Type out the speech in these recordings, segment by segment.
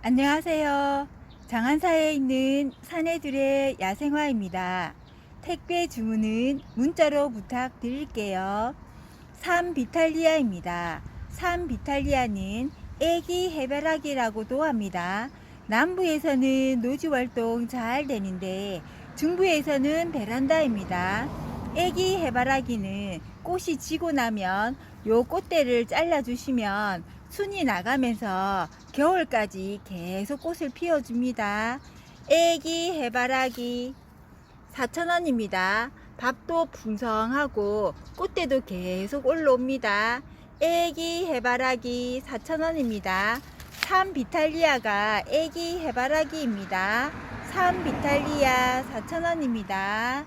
안녕하세요. 장안사에 있는 사내들의 야생화입니다. 택배 주문은 문자로 부탁드릴게요. 삼비탈리아입니다. 삼비탈리아는 애기 해바라기라고도 합니다. 남부에서는 노지활동 잘 되는데 중부에서는 베란다입니다. 애기 해바라기는 꽃이 지고 나면 요 꽃대를 잘라주시면 순이 나가면서 겨울까지 계속 꽃을 피워줍니다. 애기 해바라기 4,000원입니다. 밥도 풍성하고 꽃대도 계속 올라옵니다. 애기 해바라기 4,000원입니다. 삼비탈리아가 애기 해바라기입니다. 삼비탈리아 4,000원입니다.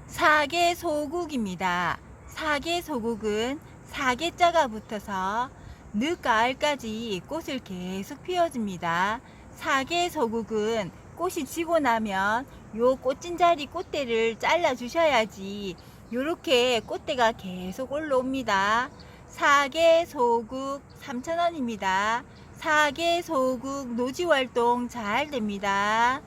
사계소국입니다. 사계소국은 사계자가 붙어서 늦가을까지 꽃을 계속 피워줍니다. 사계소국은 꽃이 지고 나면 요 꽃진자리 꽃대를 잘라 주셔야지 요렇게 꽃대가 계속 올라옵니다. 사계소국 3,000원입니다. 사계소국 노지활동 잘 됩니다.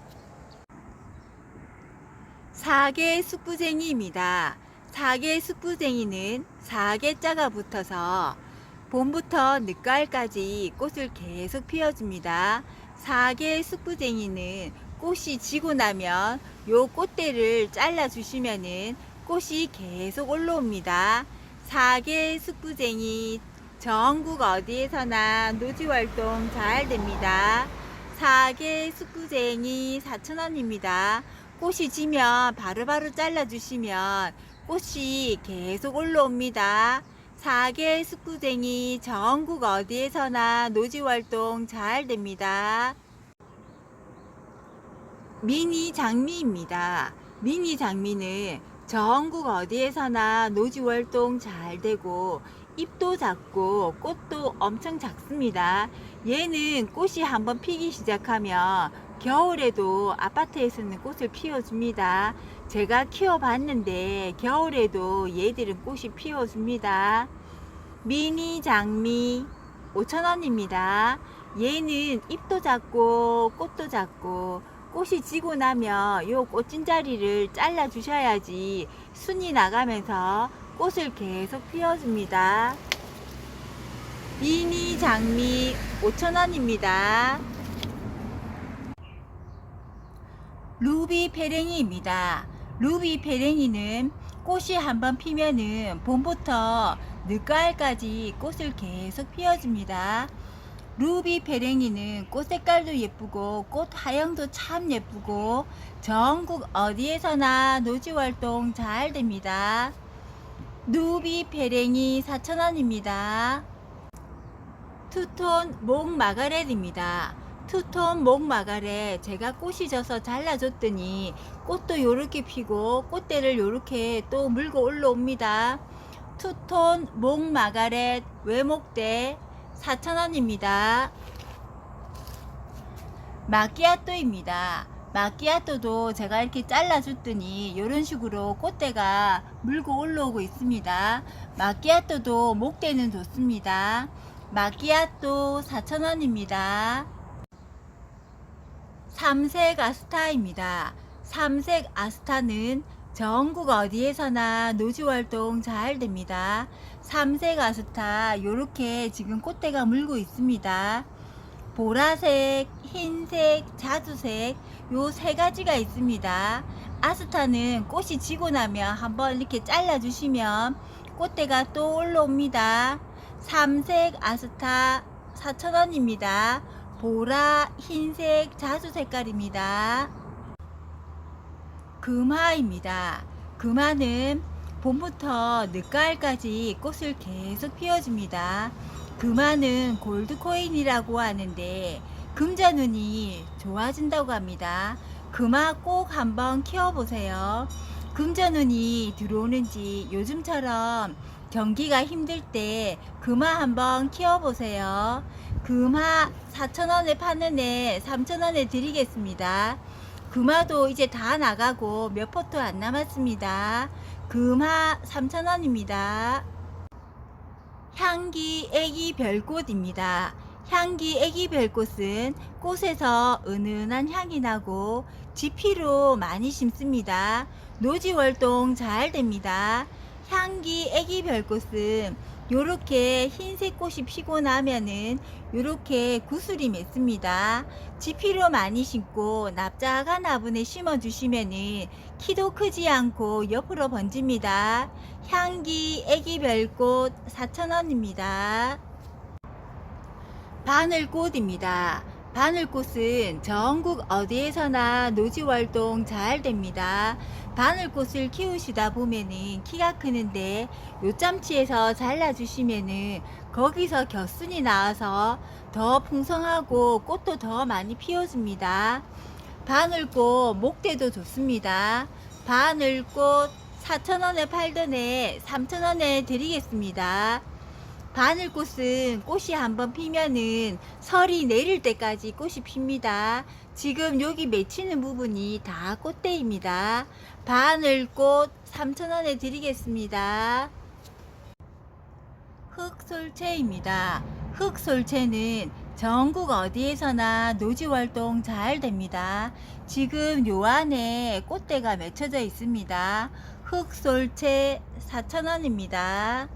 사계숙부쟁이입니다. 사계숙부쟁이는 사계자가 붙어서 봄부터 늦가을까지 꽃을 계속 피워줍니다. 사계숙부쟁이는 꽃이 지고 나면 요 꽃대를 잘라주시면은 꽃이 계속 올라옵니다. 사계숙부쟁이 전국 어디에서나 노지활동 잘 됩니다. 사계숙부쟁이 4,000원입니다. 꽃이 지면 바로바로 잘라주시면 꽃이 계속 올라옵니다. 사계숙부쟁이 전국 어디에서나 노지활동 잘 됩니다. 미니 장미입니다. 미니 장미는 전국 어디에서나 노지활동 잘 되고 잎도 작고 꽃도 엄청 작습니다. 얘는 꽃이 한번 피기 시작하면 겨울에도 아파트에서는 꽃을 피워줍니다. 제가 키워봤는데 겨울에도 얘들은 꽃이 피워줍니다. 미니 장미 5,000원입니다. 얘는 잎도 작고 꽃도 작고 꽃이 지고 나면 요 꽃진자리를 잘라 주셔야지 순이 나가면서 꽃을 계속 피워줍니다. 미니 장미 5,000원입니다. 루비 페랭이입니다. 루비 페랭이는 꽃이 한번 피면은 봄부터 늦가을까지 꽃을 계속 피워줍니다. 루비 페랭이는 꽃 색깔도 예쁘고 꽃 하형도 참 예쁘고 전국 어디에서나 노지활동 잘 됩니다. 루비 페랭이 4,000원입니다. 투톤 목마가렛입니다. 투톤 목마가렛 제가 꽃이 져서 잘라줬더니 꽃도 요렇게 피고 꽃대를 요렇게 또 물고 올라옵니다. 투톤 목마가렛 외목대 4,000원입니다. 마끼아또입니다. 마끼아또도 제가 이렇게 잘라줬더니 이런 식으로 꽃대가 물고 올라오고 있습니다. 마끼아또도 목대는 좋습니다. 마끼아또 4,000원입니다. 삼색 아스타입니다. 삼색 아스타는 전국 어디에서나 노지활동 잘 됩니다. 삼색 아스타 요렇게 지금 꽃대가 물고 있습니다. 보라색, 흰색, 자주색 요 세 가지가 있습니다. 아스타는 꽃이 지고 나면 한번 이렇게 잘라 주시면 꽃대가 또 올라옵니다. 삼색 아스타 4,000원입니다. 보라, 흰색, 자주 색깔입니다. 금화입니다. 금화는 봄부터 늦가을까지 꽃을 계속 피워줍니다. 금화는 골드코인이라고 하는데 금자눈이 좋아진다고 합니다. 금화 꼭 한번 키워보세요. 금자눈이 들어오는지 요즘처럼 경기가 힘들 때 금화 한번 키워보세요. 금화 4,000원에 파는 애 3,000원에 드리겠습니다. 금화도 이제 다 나가고 몇 포트 안 남았습니다. 금화 3,000원입니다. 향기 애기 별꽃입니다. 향기 애기 별꽃은 꽃에서 은은한 향이 나고 지피로 많이 심습니다. 노지 활동 잘 됩니다. 향기 애기 별꽃은 요렇게 흰색 꽃이 피고 나면은 요렇게 구슬이 맺습니다. 지피로 많이 심고 납작한 화분에 심어 주시면은 키도 크지 않고 옆으로 번집니다. 향기 애기 별꽃 4,000원입니다. 바늘꽃입니다. 바늘꽃은 전국 어디에서나 노지활동 잘 됩니다. 바늘꽃을 키우시다 보면은 키가 크는데 요짬치에서 잘라주시면은 거기서 겨순이 나와서 더 풍성하고 꽃도 더 많이 피워줍니다. 바늘꽃 목대도 좋습니다. 바늘꽃 4,000원에 팔던 애 3,000원에 드리겠습니다. 바늘꽃은 꽃이 한번 피면은 설이 내릴 때까지 꽃이 핍니다. 지금 여기 맺히는 부분이 다 꽃대입니다. 바늘꽃 3,000원에 드리겠습니다. 흑솔채입니다. 흑솔채는 전국 어디에서나 노지활동 잘 됩니다. 지금 요 안에 꽃대가 맺혀져 있습니다. 흑솔채 4,000원입니다.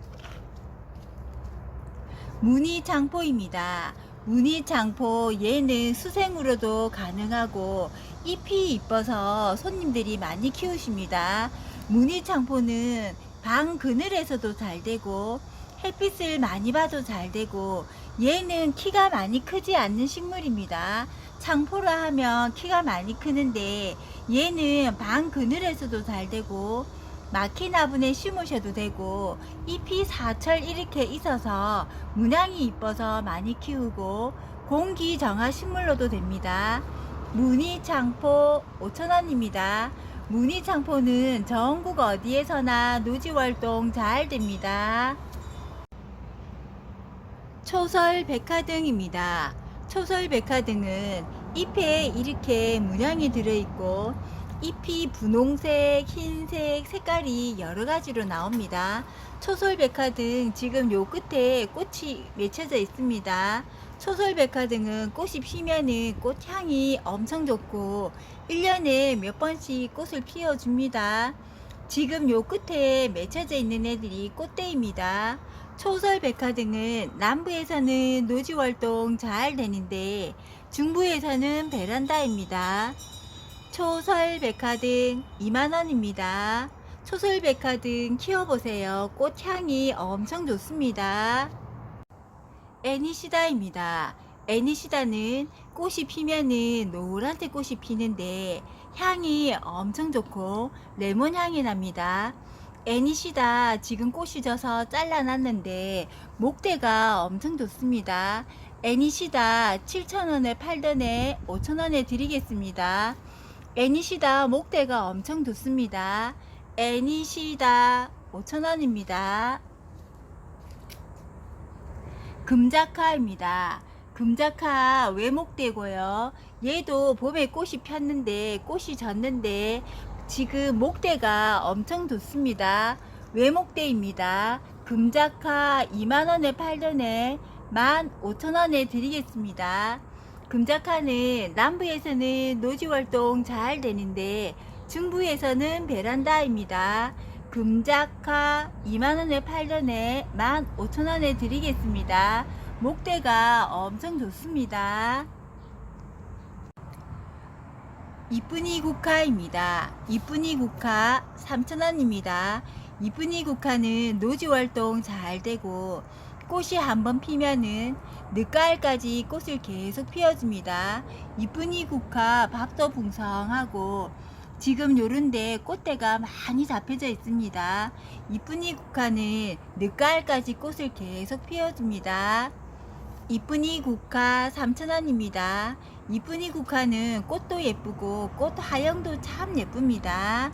무늬장포입니다. 무늬장포 얘는 수생으로도 가능하고 잎이 이뻐서 손님들이 많이 키우십니다. 무늬장포는 방 그늘에서도 잘 되고 햇빛을 많이 봐도 잘 되고 얘는 키가 많이 크지 않는 식물입니다. 장포라 하면 키가 많이 크는데 얘는 방 그늘에서도 잘 되고 막힌 화분에 심으셔도 되고 잎이 사철 이렇게 있어서 문양이 이뻐서 많이 키우고 공기 정화 식물로도 됩니다. 무늬장포 5,000원입니다. 무늬장포는 전국 어디에서나 노지활동 잘 됩니다. 초설백화등입니다. 초설백화등은 잎에 이렇게 문양이 들어있고 잎이 분홍색, 흰색, 색깔이 여러가지로 나옵니다. 초설백화등 지금 요 끝에 꽃이 맺혀져 있습니다. 초설백화등은 꽃이 피면은 꽃향이 엄청 좋고 1년에 몇 번씩 꽃을 피워줍니다. 지금 요 끝에 맺혀져 있는 애들이 꽃대입니다. 초설백화등은 남부에서는 노지활동 잘 되는데 중부에서는 베란다입니다. 초설백화등 2만원입니다. 초설백화등 키워보세요. 꽃향이 엄청 좋습니다. 애니시다입니다. 애니시다는 꽃이 피면은 노란색 꽃이 피는데 향이 엄청 좋고 레몬 향이 납니다. 애니시다 지금 꽃이 져서 잘라놨는데 목대가 엄청 좋습니다. 애니시다 7,000원에 팔던 애 5,000원에 드리겠습니다. 애니시다 목대가 엄청 좋습니다. 애니시다 5,000원입니다. 금자카입니다. 금자카 외목대고요. 얘도 봄에 꽃이 폈는데 꽃이 졌는데 지금 목대가 엄청 좋습니다. 외목대입니다. 금자카 2만원에 팔던 애 15,000원에 드리겠습니다. 금자카는 남부에서는 노지활동 잘 되는데 중부에서는 베란다입니다. 금자카 2만원에 팔던 애 15,000원에 드리겠습니다. 목대가 엄청 좋습니다. 이쁜이 국화입니다. 이쁜이 국화 3,000원입니다. 이쁜이 국화는 노지활동 잘 되고 꽃이 한번 피면은 늦가을까지 꽃을 계속 피워줍니다. 이쁜이 국화 밥도 풍성하고 지금 요런데 꽃대가 많이 잡혀져 있습니다. 이쁜이 국화는 늦가을까지 꽃을 계속 피워줍니다. 이쁜이 국화 3,000원입니다. 이쁜이 국화는 꽃도 예쁘고 꽃 하영도 참 예쁩니다.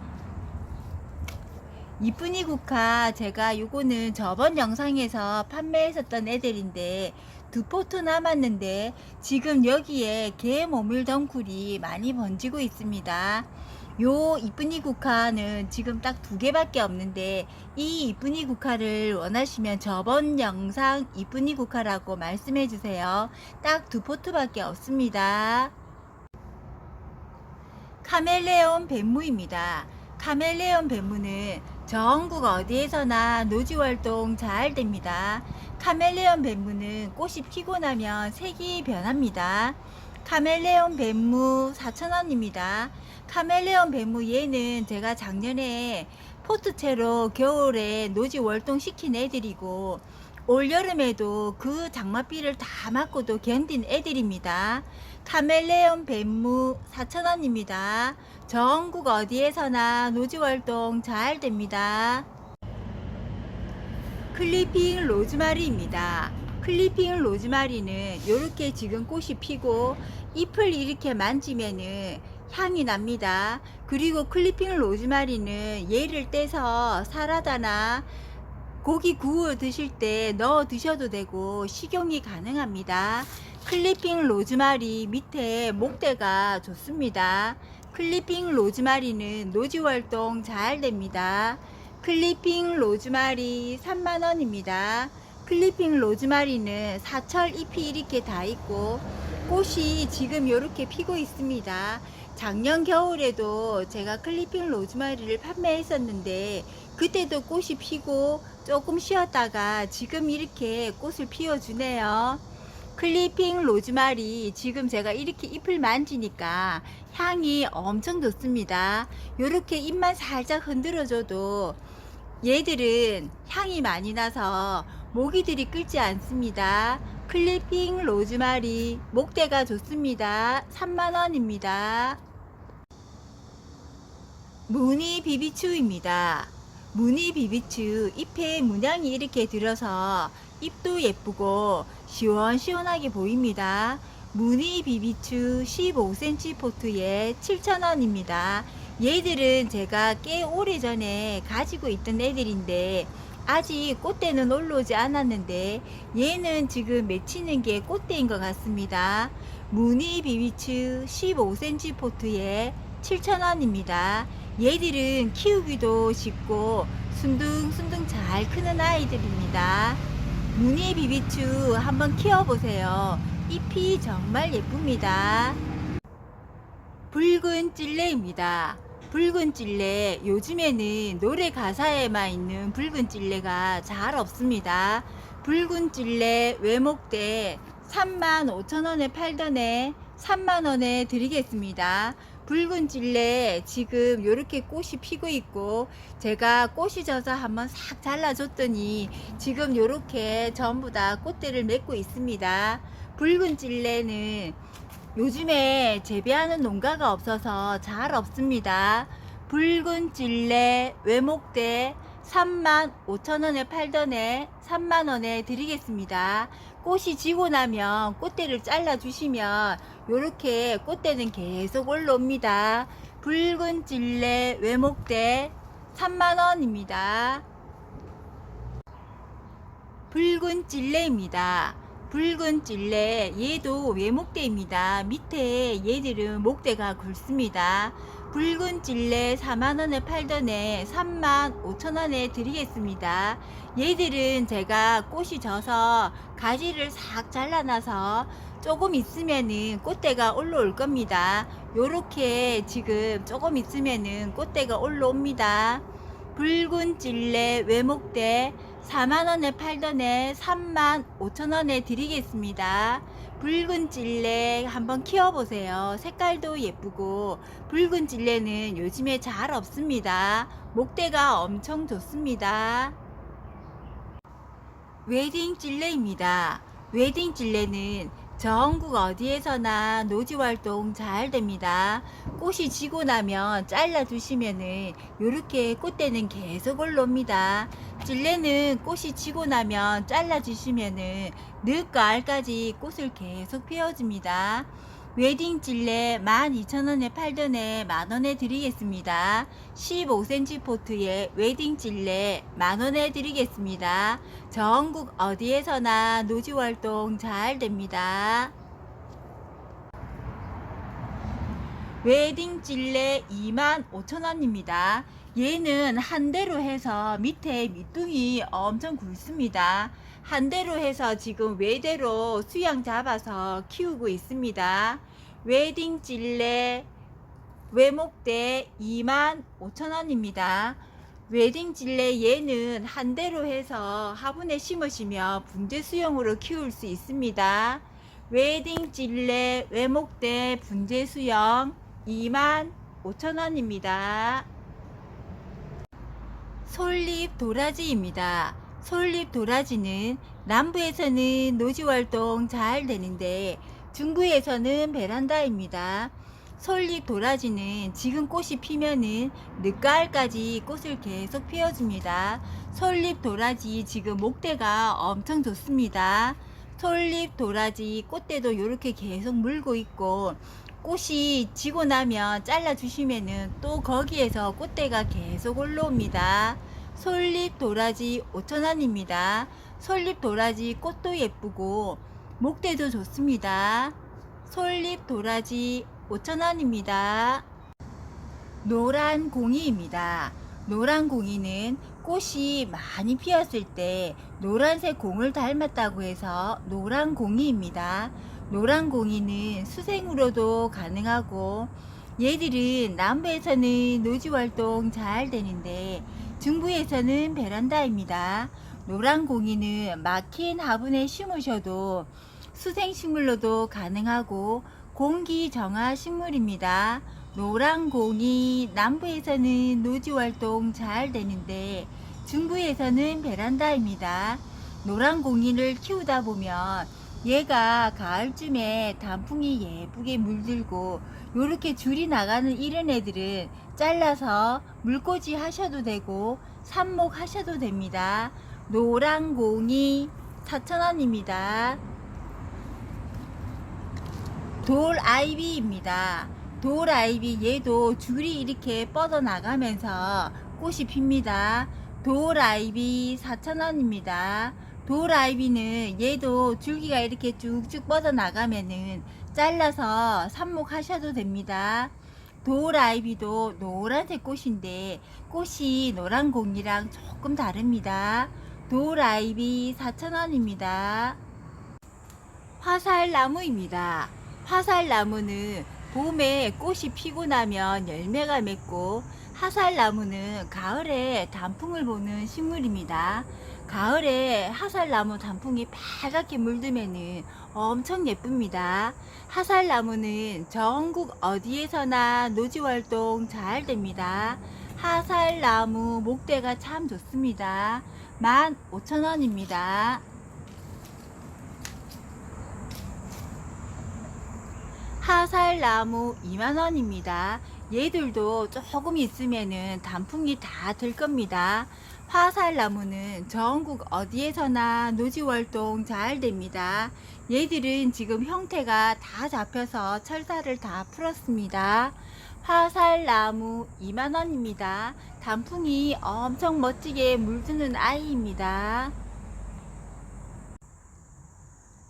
이쁜이 국화 제가 요거는 저번 영상에서 판매했었던 애들인데 2포트 남았는데 지금 여기에 개 모밀 덩굴이 많이 번지고 있습니다. 요 이쁜이 국화는 지금 딱 2개밖에 없는데, 이 이쁜이 국화를 원하시면 저번 영상 이쁜이 국화라고 말씀해 주세요. 딱 2포트밖에 없습니다. 카멜레온 뱀무입니다. 카멜레온 뱀무는 전국 어디에서나 노지 활동 잘 됩니다. 카멜레온 뱀무는 꽃이 피고 나면 색이 변합니다. 카멜레온 뱀무 4,000원입니다. 카멜레온 뱀무 얘는 제가 작년에 포트채로 겨울에 노지 활동 시킨 애들이고, 올 여름에도 그 장맛비를 다 맞고도 견딘 애들입니다. 카멜레온 뱀무 4,000원입니다. 전국 어디에서나 노지 활동 잘 됩니다. 클리핑 로즈마리입니다. 클리핑 로즈마리는 이렇게 지금 꽃이 피고 잎을 이렇게 만지면은 향이 납니다. 그리고 클리핑 로즈마리는 얘를 떼서 사라다나 고기 구워 드실 때 넣어 드셔도 되고 식용이 가능합니다. 클리핑 로즈마리 밑에 목대가 좋습니다. 클리핑 로즈마리는 노지 활동 잘 됩니다. 클리핑 로즈마리 3만원입니다. 클리핑 로즈마리는 사철 잎이 이렇게 다 있고 꽃이 지금 이렇게 피고 있습니다. 작년 겨울에도 제가 클리핑 로즈마리를 판매했었는데 그때도 꽃이 피고 조금 쉬었다가 지금 이렇게 꽃을 피워주네요. 클리핑 로즈마리 지금 제가 이렇게 잎을 만지니까 향이 엄청 좋습니다. 이렇게 잎만 살짝 흔들어줘도 얘들은 향이 많이 나서 모기들이 끓지 않습니다. 클리핑 로즈마리 목대가 좋습니다. 3만원입니다. 무늬 비비추입니다. 무늬 비비추 잎에 문양이 이렇게 들어서 잎도 예쁘고 시원시원하게 보입니다. 무늬 비비추 15cm 포트에 7,000원입니다. 얘들은 제가 꽤 오래전에 가지고 있던 애들인데 아직 꽃대는 올라오지 않았는데 얘는 지금 맺히는 게 꽃대인 것 같습니다. 무늬 비비추 15cm 포트에 7,000원입니다. 얘들은 키우기도 쉽고 순둥순둥 잘 크는 아이들입니다. 무늬 비비추 한번 키워보세요. 잎이 정말 예쁩니다. 붉은 찔레입니다. 붉은 찔레, 요즘에는 노래 가사에만 있는 붉은 찔레가 잘 없습니다. 붉은 찔레 외목대 35,000원에 팔던 애 3만원에 드리겠습니다. 붉은 찔레 지금 이렇게 꽃이 피고 있고 제가 꽃이 져서 한번 싹 잘라줬더니 지금 이렇게 전부 다 꽃대를 맺고 있습니다. 붉은 찔레는 요즘에 재배하는 농가가 없어서 잘 없습니다. 붉은 찔레 외목대 35,000원에 팔던 애 3만원에 드리겠습니다. 꽃이 지고 나면 꽃대를 잘라 주시면 요렇게 꽃대는 계속 올라옵니다. 붉은 찔레 외목대 3만원입니다. 붉은 찔레입니다. 붉은 찔레 얘도 외목대입니다. 밑에 얘들은 목대가 굵습니다. 붉은 찔레 4만원에 팔던 애 35,000원에 드리겠습니다. 얘들은 제가 꽃이 져서 가지를 싹 잘라놔서 조금 있으면은 꽃대가 올라올 겁니다. 요렇게 지금 조금 있으면은 꽃대가 올라옵니다. 붉은 찔레 외목대 4만원에 팔던 애 35,000원에 드리겠습니다. 붉은 찔레 한번 키워보세요. 색깔도 예쁘고 붉은 찔레는 요즘에 잘 없습니다. 목대가 엄청 좋습니다. 웨딩 찔레입니다. 웨딩 찔레는 전국 어디에서나 노지 활동 잘 됩니다. 꽃이 지고 나면 잘라 주시면은 요렇게 꽃대는 계속 올라옵니다. 찔레는 꽃이 지고 나면 잘라 주시면은 늦과 알까지 꽃을 계속 피워줍니다. 웨딩 찔레 12,000원에 팔던 애 만원에 드리겠습니다. 15cm 포트에 웨딩 찔레 만원에 드리겠습니다. 전국 어디에서나 노지 활동 잘 됩니다. 웨딩 찔레 25,000원입니다. 얘는 한 대로 해서 밑에 밑둥이 엄청 굵습니다. 한 대로 해서 지금 외대로 수양 잡아서 키우고 있습니다. 웨딩 찔레 외목대 25,000원입니다. 웨딩 찔레 얘는 한 대로 해서 화분에 심으시면 분재 수영으로 키울 수 있습니다. 웨딩 찔레 외목대 분재 수영 25,000원입니다. 솔잎 도라지입니다. 솔잎 도라지는 남부에서는 노지활동 잘 되는데 중부에서는 베란다입니다. 솔잎 도라지는 지금 꽃이 피면은 늦가을까지 꽃을 계속 피워줍니다. 솔잎 도라지 지금 목대가 엄청 좋습니다. 솔잎 도라지 꽃대도 이렇게 계속 물고 있고 꽃이 지고 나면 잘라 주시면은 또 거기에서 꽃대가 계속 올라옵니다. 솔잎 도라지 5,000원입니다. 솔잎 도라지 꽃도 예쁘고 목대도 좋습니다. 솔잎 도라지 5,000원입니다. 노란 공이입니다. 노란 공이는 꽃이 많이 피었을 때 노란색 공을 닮았다고 해서 노란 공이입니다. 노란 공이는 수생으로도 가능하고 얘들은 남부에서는 노지활동 잘 되는데 중부에서는 베란다입니다. 노란 공이는 막힌 화분에 심으셔도 수생식물로도 가능하고 공기 정화 식물입니다. 노란 공이 남부에서는 노지활동 잘 되는데 중부에서는 베란다입니다. 노란 공이를 키우다 보면 얘가 가을쯤에 단풍이 예쁘게 물들고 요렇게 줄이 나가는 이런 애들은 잘라서 물꽂이 하셔도 되고 삽목 하셔도 됩니다. 노란 공이 4,000원입니다. 돌 아이비입니다. 돌 아이비 얘도 줄이 이렇게 뻗어 나가면서 꽃이 핍니다. 돌 아이비 4,000원입니다. 돌 아이비는 얘도 줄기가 이렇게 쭉쭉 뻗어 나가면은 잘라서 삽목하셔도 됩니다. 돌 아이비도 노란색 꽃인데 꽃이 노란 공이랑 조금 다릅니다. 돌 아이비 4,000원입니다. 화살나무입니다. 화살나무는 봄에 꽃이 피고 나면 열매가 맺고 화살나무는 가을에 단풍을 보는 식물입니다. 가을에 화살나무 단풍이 빨갛게 물들면은 엄청 예쁩니다. 화살나무는 전국 어디에서나 노지활동 잘 됩니다. 화살나무 목대가 참 좋습니다. 15,000원입니다. 화살나무 2만원입니다. 얘들도 조금 있으면은 단풍이 다 들 겁니다. 화살나무는 전국 어디에서나 노지활동 잘 됩니다. 얘들은 지금 형태가 다 잡혀서 철사를 다 풀었습니다. 화살나무 2만원입니다. 단풍이 엄청 멋지게 물드는 아이입니다.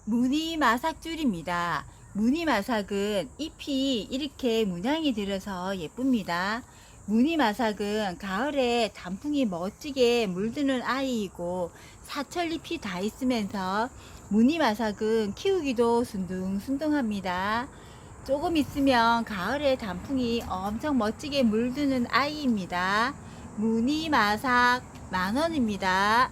무늬마삭줄입니다. 무늬마삭은 잎이 이렇게 문양이 들어서 예쁩니다. 무늬마삭은 가을에 단풍이 멋지게 물드는 아이이고 사철잎이 다 있으면서 무늬마삭은 키우기도 순둥순둥합니다. 조금 있으면 가을에 단풍이 엄청 멋지게 물드는 아이입니다. 무늬마삭 10,000원입니다.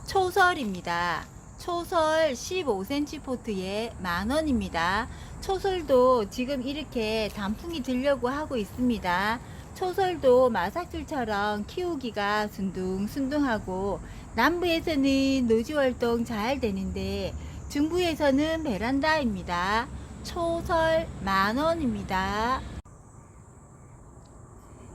초설입니다. 초설 15cm 포트에 10,000원입니다. 초설도 지금 이렇게 단풍이 들려고 하고 있습니다. 초설도 마삭줄처럼 키우기가 순둥순둥하고 남부에서는 노지활동 잘 되는데 중부에서는 베란다입니다. 초설 10,000원입니다.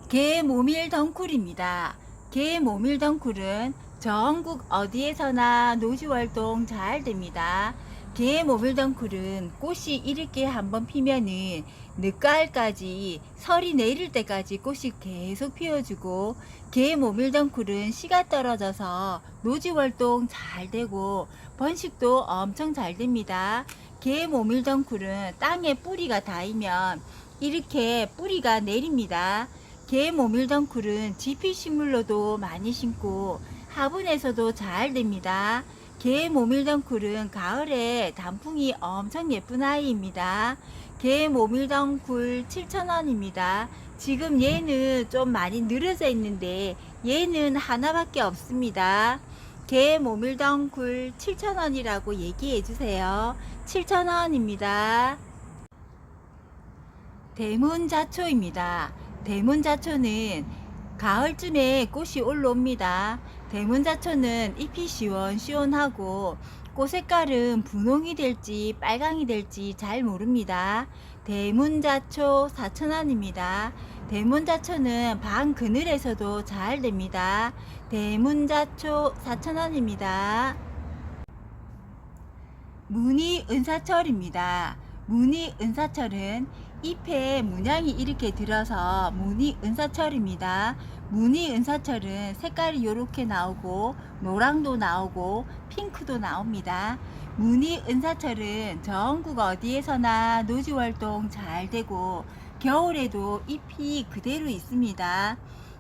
개모밀 덩쿨입니다. 개모밀 덩쿨은 전국 어디에서나 노지활동 잘 됩니다. 개모밀덩쿨은 꽃이 이렇게 한번 피면은 늦가을까지 설이 내릴 때까지 꽃이 계속 피워주고 개모밀덩쿨은 씨가 떨어져서 노지활동 잘 되고 번식도 엄청 잘 됩니다. 개모밀덩굴은 땅에 뿌리가 닿으면 이렇게 뿌리가 내립니다. 개모밀덩굴은 지피식물로도 많이 심고 화분에서도 잘 됩니다. 개모밀덩굴은 가을에 단풍이 엄청 예쁜 아이입니다. 개모밀덩굴 7,000원입니다. 지금 얘는 좀 많이 늘어져 있는데 얘는 하나밖에 없습니다. 개모밀덩굴 7,000원이라고 얘기해 주세요. 7,000원입니다. 대문자초입니다. 대문자초는 가을쯤에 꽃이 올라옵니다. 대문자초는 잎이 시원시원하고 꽃 색깔은 분홍이 될지 빨강이 될지 잘 모릅니다. 대문자초 4,000원입니다. 대문자초는 방 그늘에서도 잘 됩니다. 대문자초 4,000원입니다. 무늬은사철입니다. 무늬은사철은 잎에 문양이 이렇게 들어서 무늬은사철입니다. 무늬은사철은 색깔이 이렇게 나오고 노랑도 나오고 핑크도 나옵니다. 무늬은사철은 전국 어디에서나 노지활동 잘 되고 겨울에도 잎이 그대로 있습니다.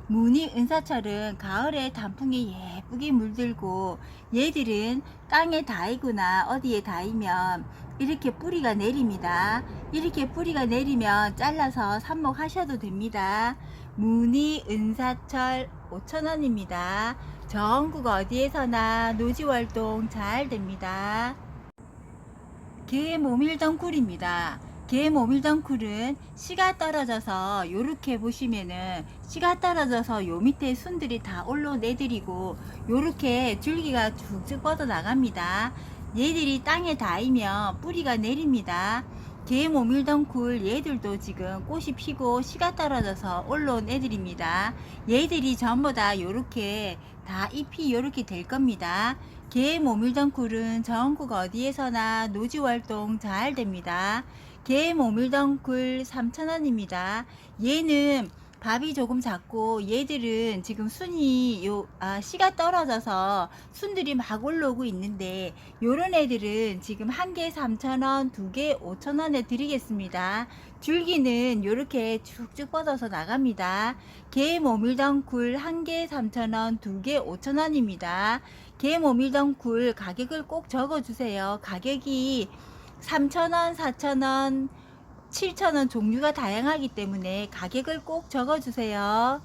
무늬은사철은 가을에 단풍이 예쁘게 물들고 얘들은 땅에 닿이거나 어디에 닿으면 이렇게 뿌리가 내립니다. 이렇게 뿌리가 내리면 잘라서 삽목하셔도 됩니다. 무늬은사철 5,000원입니다. 전국 어디에서나 노지활동 잘 됩니다. 개모밀덩굴입니다. 개모밀덩굴은 씨가 떨어져서 요렇게 보시면은 씨가 떨어져서 요 밑에 순들이 다 올라내드리고 요렇게 줄기가 쭉쭉 뻗어 나갑니다. 얘들이 땅에 닿으면 뿌리가 내립니다. 개모밀덩굴 얘들도 지금 꽃이 피고 씨가 떨어져서 올라온 애들입니다. 얘들이 전부 다 요렇게 다 잎이 요렇게 될 겁니다. 개모밀덩굴은 전국 어디에서나 노지활동 잘 됩니다. 개모밀덩굴 3,000원입니다. 얘는 밥이 조금 작고 얘들은 지금 씨가 떨어져서 순들이 막 올라오고 있는데 요런 애들은 지금 한 개 3,000원, 두 개 5,000원에 드리겠습니다. 줄기는 요렇게 쭉쭉 뻗어서 나갑니다. 개모밀덩굴 한 개 3,000원, 두 개 5,000원입니다. 개모밀덩굴 가격을 꼭 적어주세요. 가격이 3,000원, 4,000원, 7,000원 종류가 다양하기 때문에 가격을 꼭 적어주세요.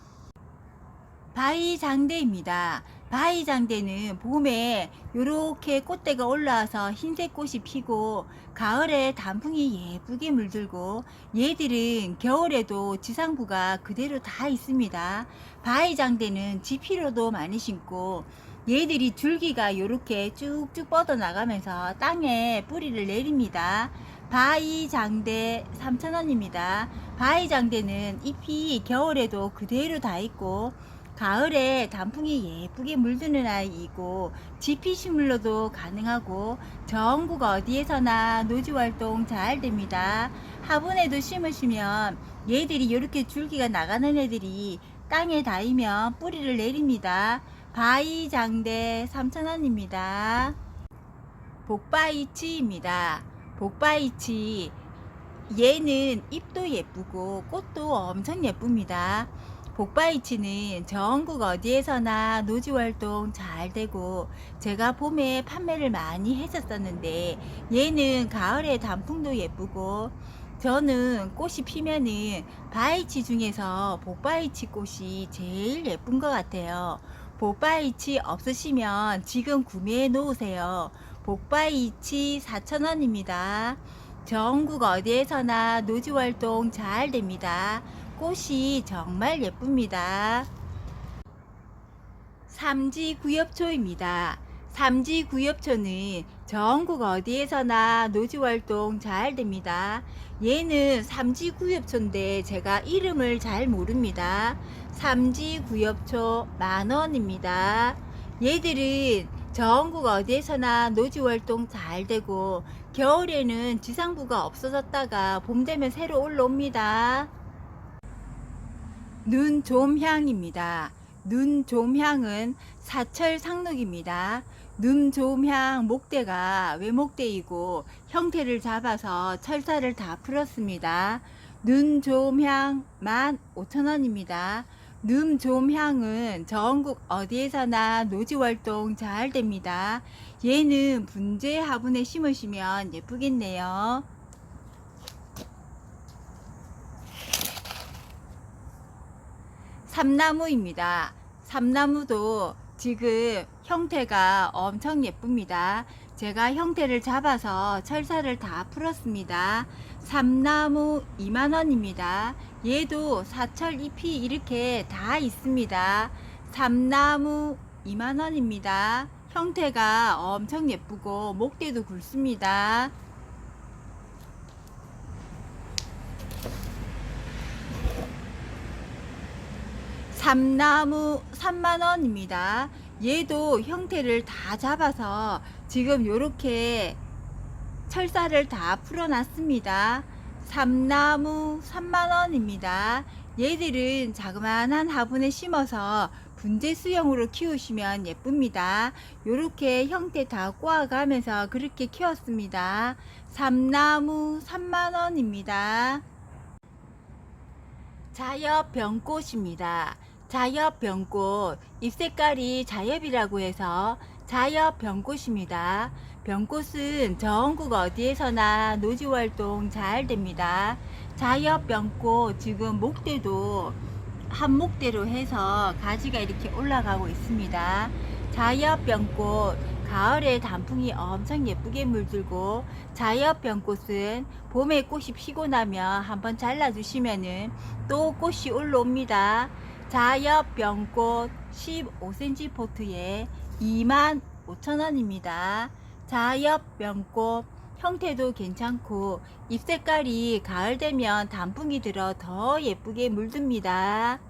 바위장대입니다. 바위장대는 봄에 이렇게 꽃대가 올라와서 흰색 꽃이 피고 가을에 단풍이 예쁘게 물들고 얘들은 겨울에도 지상부가 그대로 다 있습니다. 바위장대는 지피로도 많이 심고 얘들이 줄기가 이렇게 쭉쭉 뻗어 나가면서 땅에 뿌리를 내립니다. 바위장대 3,000원입니다. 바위장대는 잎이 겨울에도 그대로 다 있고 가을에 단풍이 예쁘게 물드는 아이이고 지피식물로도 가능하고 전국 어디에서나 노지활동 잘 됩니다. 화분에도 심으시면 얘들이 이렇게 줄기가 나가는 애들이 땅에 닿으면 뿌리를 내립니다. 바위장대 3,000원입니다. 복바이치입니다. 복바이치 얘는 잎도 예쁘고 꽃도 엄청 예쁩니다. 복바이치는 전국 어디에서나 노지활동 잘 되고 제가 봄에 판매를 많이 했었었는데 얘는 가을에 단풍도 예쁘고 저는 꽃이 피면은 바이치 중에서 복바이치 꽃이 제일 예쁜 것 같아요. 복바이치 없으시면 지금 구매해 놓으세요. 복바이치 4,000원입니다. 전국 어디에서나 노지활동 잘 됩니다. 꽃이 정말 예쁩니다. 삼지구엽초입니다. 삼지구엽초는 전국 어디에서나 노지활동 잘 됩니다. 얘는 삼지구엽초인데 제가 이름을 잘 모릅니다. 삼지구엽초 10,000원입니다. 얘들은 전국 어디에서나 노지활동 잘 되고 겨울에는 지상부가 없어졌다가 봄 되면 새로 올라옵니다. 눈좀향입니다. 눈좀향은 사철 상록입니다. 눈좀향 목대가 외목대이고 형태를 잡아서 철사를 다 풀었습니다. 눈좀향 15,000원입니다. 눈좀향은 전국 어디에서나 노지활동 잘 됩니다. 얘는 분재 화분에 심으시면 예쁘겠네요. 삼나무입니다. 삼나무도 지금 형태가 엄청 예쁩니다. 제가 형태를 잡아서 철사를 다 풀었습니다. 삼나무 2만원입니다. 얘도 사철 잎이 이렇게 다 있습니다. 삼나무 2만원입니다. 형태가 엄청 예쁘고 목대도 굵습니다. 삼나무 3만원입니다. 얘도 형태를 다 잡아서 지금 요렇게 철사를 다 풀어놨습니다. 삼나무 3만원입니다. 얘들은 자그마한 화분에 심어서 분재 수영으로 키우시면 예쁩니다. 요렇게 형태 다 꼬아가면서 그렇게 키웠습니다. 삼나무 3만원입니다. 자엽 병꽃입니다. 자엽 병꽃, 잎 색깔이 자엽이라고 해서 자엽 병꽃입니다. 병꽃은 전국 어디에서나 노지활동 잘 됩니다. 자엽 병꽃 지금 목대도 한 목대로 해서 가지가 이렇게 올라가고 있습니다. 자엽 병꽃 가을에 단풍이 엄청 예쁘게 물들고, 자엽 병꽃은 봄에 꽃이 피고 나면 한번 잘라주시면은 또 꽃이 올라옵니다. 자엽 병꽃 15cm 포트에 25,000원입니다. 자엽 병꽃 형태도 괜찮고 잎 색깔이 가을 되면 단풍이 들어 더 예쁘게 물듭니다.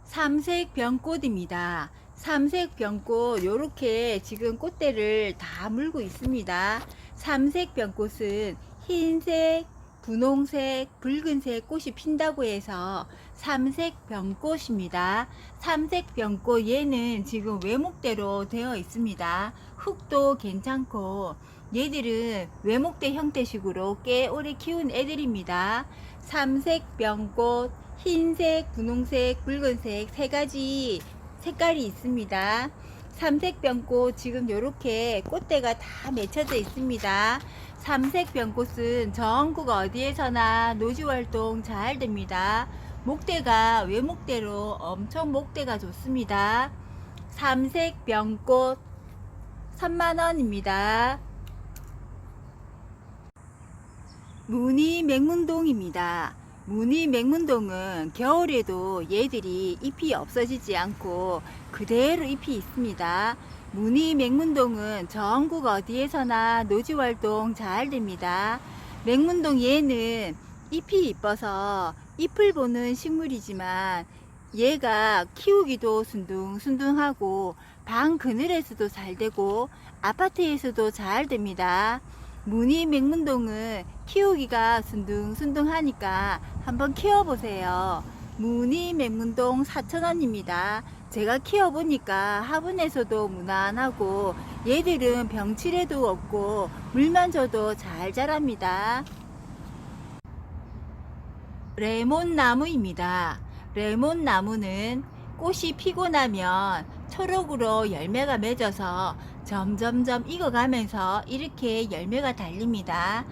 삼색 병꽃입니다. 삼색 병꽃 요렇게 지금 꽃대를 다 물고 있습니다. 삼색 병꽃은 흰색, 분홍색, 붉은색 꽃이 핀다고 해서 삼색 병꽃입니다. 삼색 병꽃 얘는 지금 외목대로 되어 있습니다. 흙도 괜찮고 얘들은 외목대 형태식으로 꽤 오래 키운 애들입니다. 삼색 병꽃 흰색, 분홍색, 붉은색 세 가지 색깔이 있습니다. 삼색병꽃 지금 이렇게 꽃대가 다 맺혀져 있습니다. 삼색병꽃은 전국 어디에서나 노지활동 잘 됩니다. 목대가 외목대로 엄청 목대가 좋습니다. 삼색병꽃 3만원입니다. 무늬 맹문동입니다. 무늬 맹문동은 겨울에도 얘들이 잎이 없어지지 않고 그대로 잎이 있습니다. 무늬 맹문동은 전국 어디에서나 노지활동 잘 됩니다. 맹문동 얘는 잎이 이뻐서 잎을 보는 식물이지만 얘가 키우기도 순둥순둥하고 방 그늘에서도 잘 되고 아파트에서도 잘 됩니다. 무늬 맹문동은 키우기가 순둥순둥하니까 한번 키워보세요. 무늬 맹문동 4,000원입니다. 제가 키워보니까 화분에서도 무난하고 얘들은 병치레도 없고 물만 줘도 잘 자랍니다. 레몬나무입니다. 레몬나무는 꽃이 피고 나면 초록으로 열매가 맺어서 점점점 익어가면서 이렇게 열매가 달립니다.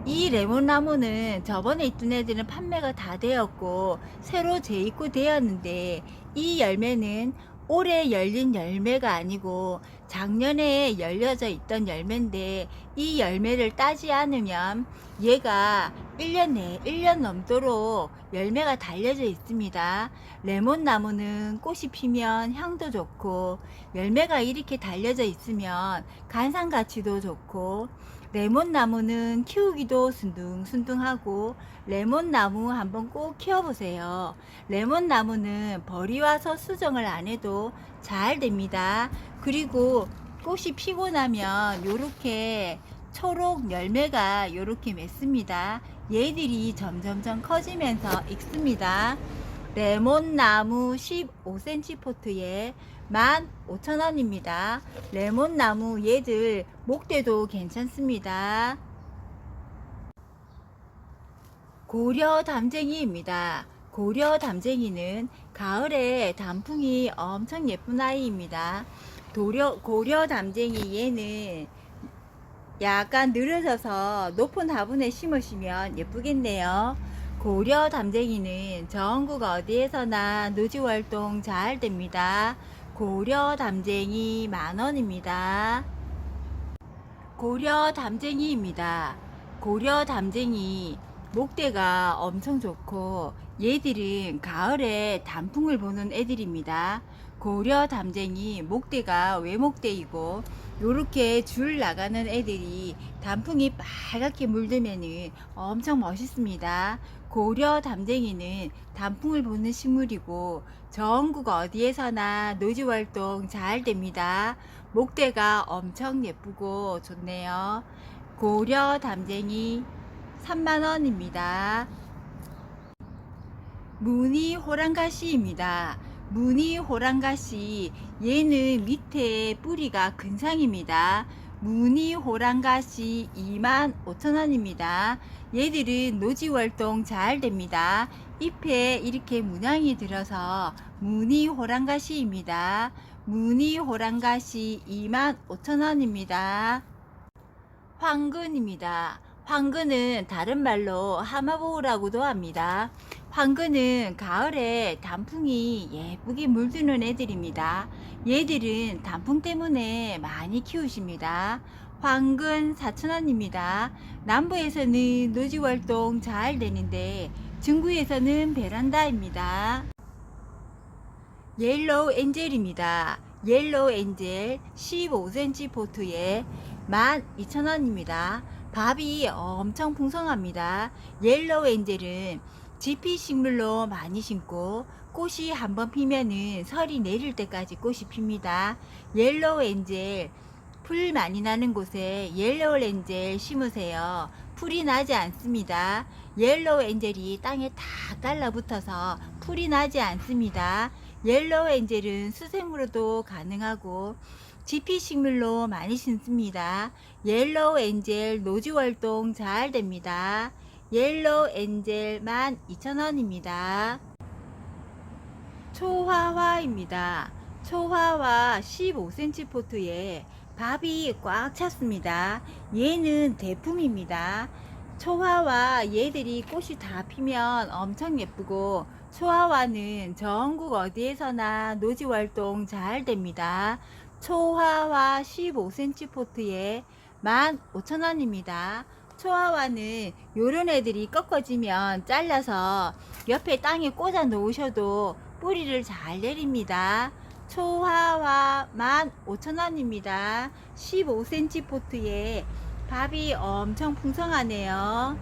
이 레몬나무는 저번에 있던 애들은 판매가 다 되었고 새로 재입고 되었는데, 이 열매는 올해 열린 열매가 아니고 작년에 열려져 있던 열매인데, 이 열매를 따지 않으면 얘가 1년 넘도록 열매가 달려져 있습니다. 레몬나무는 꽃이 피면 향도 좋고 열매가 이렇게 달려져 있으면 간상 가치도 좋고, 레몬나무는 키우기도 순둥순둥하고 레몬나무 한번 꼭 키워보세요. 레몬나무는 벌이 와서 수정을 안 해도 잘 됩니다. 그리고 꽃이 피고 나면 요렇게 초록 열매가 요렇게 맺습니다. 얘들이 점점점 커지면서 익습니다. 레몬나무 15cm 포트에 15,000원입니다. 레몬나무 얘들 목대도 괜찮습니다. 고려 담쟁이입니다. 고려 담쟁이는 가을에 단풍이 엄청 예쁜 아이입니다. 고려 담쟁이 얘는 약간 늘어져서 높은 화분에 심으시면 예쁘겠네요. 고려 담쟁이는 전국 어디에서나 노지활동 잘 됩니다. 고려 담쟁이 10,000원입니다. 고려 담쟁이입니다. 고려 담쟁이 목대가 엄청 좋고 얘들은 가을에 단풍을 보는 애들입니다. 고려 담쟁이 목대가 외목대이고 요렇게 줄 나가는 애들이 단풍이 빨갛게 물들면 엄청 멋있습니다. 고려 담쟁이는 단풍을 보는 식물이고 전국 어디에서나 노지활동 잘 됩니다. 목대가 엄청 예쁘고 좋네요. 고려 담쟁이 30,000원입니다. 무늬 호랑가시입니다. 무늬 호랑가시 얘는 밑에 뿌리가 근상입니다. 무늬 호랑가시 25,000원입니다. 얘들은 노지활동 잘 됩니다. 잎에 이렇게 문양이 들어서 무늬 호랑가시입니다. 무늬 호랑가시 25,000원입니다. 황근입니다. 황근은 다른 말로 하마보우라고도 합니다. 황근은 가을에 단풍이 예쁘게 물드는 애들입니다. 얘들은 단풍 때문에 많이 키우십니다. 황근 4,000원입니다. 남부에서는 노지활동 잘 되는데 중구에서는 베란다입니다. 옐로우 엔젤입니다. 옐로우 엔젤 15cm 포트에 12,000원입니다. 밥이 엄청 풍성합니다. 옐로우 엔젤은 지피 식물로 많이 심고 꽃이 한번 피면은 설이 내릴 때까지 꽃이 핍니다. 옐로우 엔젤 풀 많이 나는 곳에 옐로우 엔젤 심으세요. 풀이 나지 않습니다. 옐로우 엔젤이 땅에 다 달라붙어서 풀이 나지 않습니다. 옐로우 엔젤은 수생으로도 가능하고 지피 식물로 많이 심습니다. 옐로우 엔젤 노지활동 잘 됩니다. 옐로우 엔젤 12,000원입니다. 초화화입니다. 초화화 15cm 포트에 밥이 꽉 찼습니다. 얘는 대품입니다. 초화화 얘들이 꽃이 다 피면 엄청 예쁘고 초화화는 전국 어디에서나 노지활동 잘 됩니다. 초화화 15cm 포트에 15,000원입니다. 초화화는 요런 애들이 꺾어지면 잘라서 옆에 땅에 꽂아 놓으셔도 뿌리를 잘 내립니다. 초화화 15,000원입니다. 15cm 포트에 밥이 엄청 풍성하네요.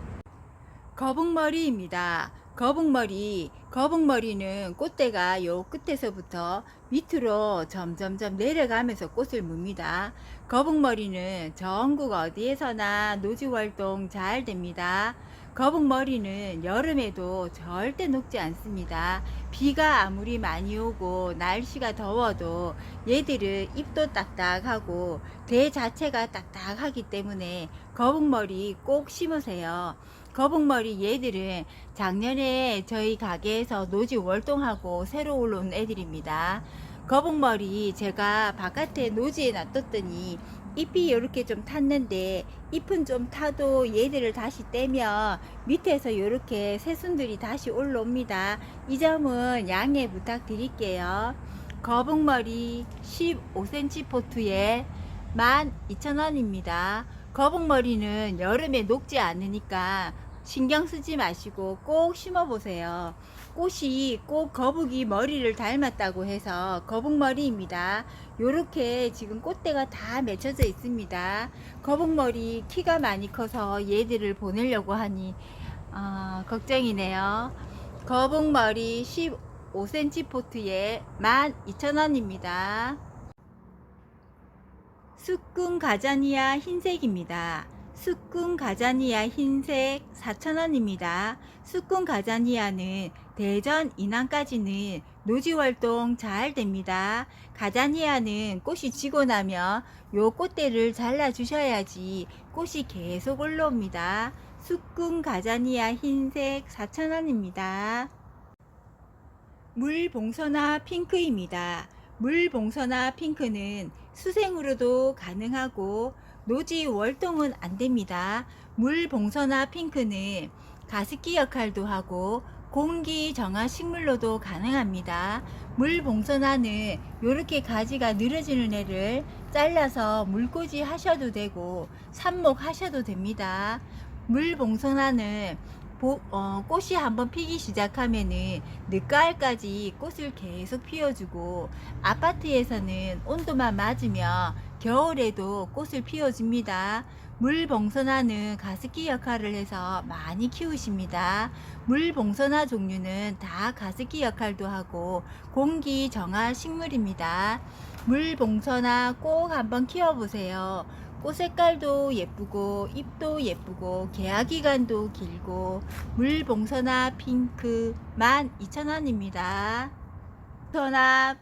거북머리입니다. 거북머리는 꽃대가 요 끝에서부터 밑으로 점점점 내려가면서 꽃을 뭅니다. 거북머리는 전국 어디에서나 노지활동 잘 됩니다. 거북머리는 여름에도 절대 녹지 않습니다. 비가 아무리 많이 오고 날씨가 더워도 얘들은 잎도 딱딱하고 대 자체가 딱딱하기 때문에 거북머리 꼭 심으세요. 거북머리 얘들은 작년에 저희 가게에서 노지 월동하고 새로 올라온 애들입니다. 거북머리 제가 바깥에 노지에 놔뒀더니 잎이 이렇게 좀 탔는데 잎은 좀 타도 얘들을 다시 떼면 밑에서 이렇게 새순들이 다시 올라옵니다. 이 점은 양해 부탁드릴게요. 거북머리 15cm 포트에 12,000원입니다. 거북머리는 여름에 녹지 않으니까 신경 쓰지 마시고 꼭 심어 보세요. 꽃이 꼭 거북이 머리를 닮았다고 해서 거북머리입니다. 요렇게 지금 꽃대가 다 맺혀져 있습니다. 거북머리 키가 많이 커서 얘들을 보내려고 하니 걱정이네요. 거북머리 15cm 포트에 12,000원입니다. 수궁 가자니아 흰색입니다. 수궁 가자니아 흰색 4,000원입니다. 수궁 가자니아는 대전, 이남까지는 노지 활동 잘 됩니다. 가자니아는 꽃이 지고 나면 요 꽃대를 잘라 주셔야지 꽃이 계속 올라옵니다. 숙궁 가자니아 흰색 4,000원입니다. 물봉선화 핑크입니다. 물봉선화 핑크는 수생으로도 가능하고 노지 월동은 안됩니다. 물봉선화 핑크는 가습기 역할도 하고 공기 정화 식물로도 가능합니다. 물봉선화는 이렇게 가지가 늘어지는 애를 잘라서 물꽂이 하셔도 되고 삽목 하셔도 됩니다. 물봉선화는 꽃이 한번 피기 시작하면은 늦가을까지 꽃을 계속 피워주고, 아파트에서는 온도만 맞으면 겨울에도 꽃을 피워줍니다. 물봉선화는 가습기 역할을 해서 많이 키우십니다. 물봉선화 종류는 다 가습기 역할도 하고 공기 정화 식물입니다. 물봉선화 꼭 한번 키워보세요. 꽃 색깔도 예쁘고 잎도 예쁘고 개화기간도 길고 물봉선화 핑크 12,000원입니다. 봉선화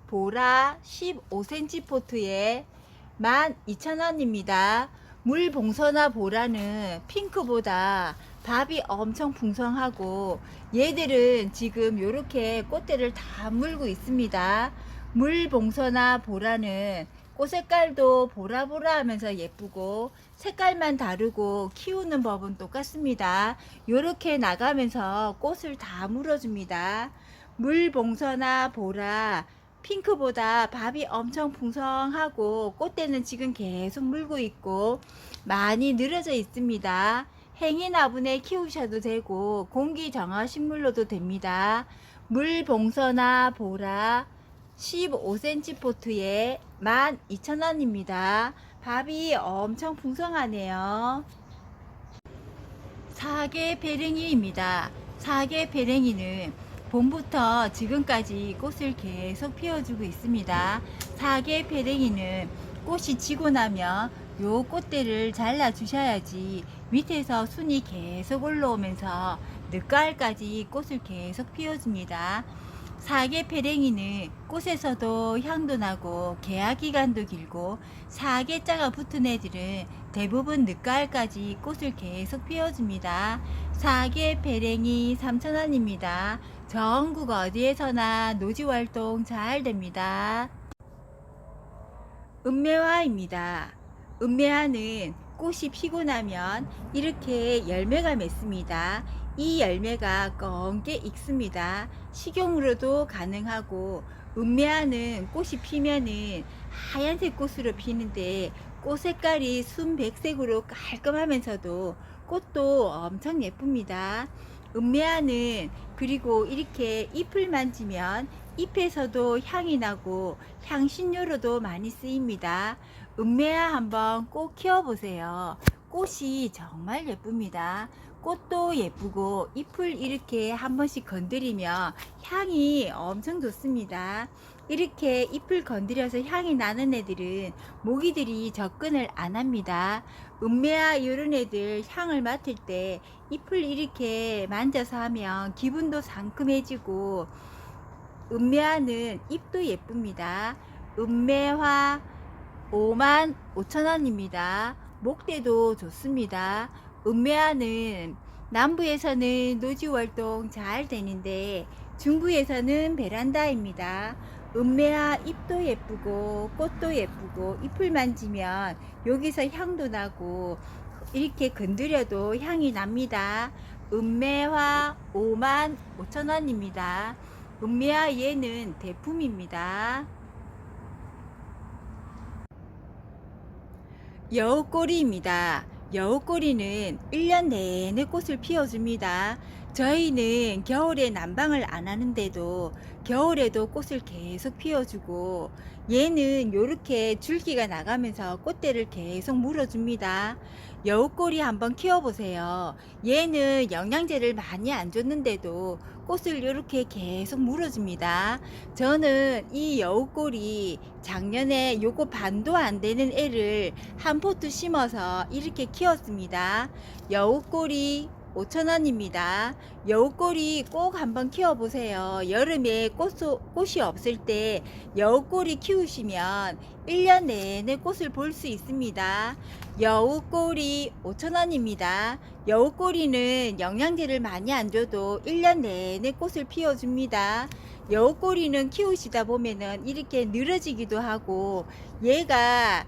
보라 15cm 포트에 12,000원입니다. 물봉선화 보라는 핑크보다 밥이 엄청 풍성하고 얘들은 지금 이렇게 꽃대를 다 물고 있습니다. 물봉선화 보라는 꽃 색깔도 보라보라 하면서 예쁘고 색깔만 다르고 키우는 법은 똑같습니다. 이렇게 나가면서 꽃을 다 물어줍니다. 물봉선화 보라 핑크보다 밥이 엄청 풍성하고 꽃대는 지금 계속 물고 있고 많이 늘어져 있습니다. 행인화분에 키우셔도 되고 공기 정화 식물로도 됩니다. 물봉선화 보라 15cm 포트에 12,000원입니다. 밥이 엄청 풍성하네요. 사계배랭이입니다. 사계배랭이는 봄부터 지금까지 꽃을 계속 피워주고 있습니다. 사계배랭이는 꽃이 지고 나면 요 꽃대를 잘라 주셔야지 밑에서 순이 계속 올라오면서 늦가을까지 꽃을 계속 피워줍니다. 사계배랭이는 꽃에서도 향도 나고 개화기간도 길고 사계자가 붙은 애들은 대부분 늦가을까지 꽃을 계속 피워줍니다. 사계배랭이 3,000원입니다. 전국 어디에서나 노지활동 잘 됩니다. 은매화입니다. 은매화는 꽃이 피고 나면 이렇게 열매가 맺습니다. 이 열매가 검게 익습니다. 식용으로도 가능하고, 은매화는 꽃이 피면은 하얀색 꽃으로 피는데 꽃 색깔이 순백색으로 깔끔하면서도 꽃도 엄청 예쁩니다. 은매화는 그리고 이렇게 잎을 만지면 잎에서도 향이 나고 향신료로도 많이 쓰입니다. 은매화 한번 꼭 키워보세요. 꽃이 정말 예쁩니다. 꽃도 예쁘고 잎을 이렇게 한 번씩 건드리면 향이 엄청 좋습니다. 이렇게 잎을 건드려서 향이 나는 애들은 모기들이 접근을 안 합니다. 은매화 이런 애들 향을 맡을 때 잎을 이렇게 만져서 하면 기분도 상큼해지고, 은매화는 잎도 예쁩니다. 은매화 55,000원입니다. 목대도 좋습니다. 은매화는 남부에서는 노지활동 잘 되는데 중부에서는 베란다입니다. 은매화 잎도 예쁘고 꽃도 예쁘고 잎을 만지면 여기서 향도 나고 이렇게 건드려도 향이 납니다. 은매화 55,000원입니다. 은매화 얘는 대품입니다. 여우꼬리입니다. 여우꼬리는 1년 내내 꽃을 피워줍니다. 저희는 겨울에 난방을 안 하는데도 겨울에도 꽃을 계속 피워주고, 얘는 이렇게 줄기가 나가면서 꽃대를 계속 물어줍니다. 여우꼬리 한번 키워보세요. 얘는 영양제를 많이 안 줬는데도 꽃을 이렇게 계속 물어줍니다. 저는 이 여우꼬리 작년에 요거 반도 안 되는 애를 한 포트 심어서 이렇게 키웠습니다. 여우꼬리 5,000원입니다. 여우꼬리 꼭 한번 키워보세요. 여름에 꽃이 없을 때 여우꼬리 키우시면 1년 내내 꽃을 볼 수 있습니다. 여우꼬리 5,000원입니다. 여우꼬리는 영양제를 많이 안 줘도 1년 내내 꽃을 피워줍니다. 여우꼬리는 키우시다 보면은 이렇게 늘어지기도 하고 얘가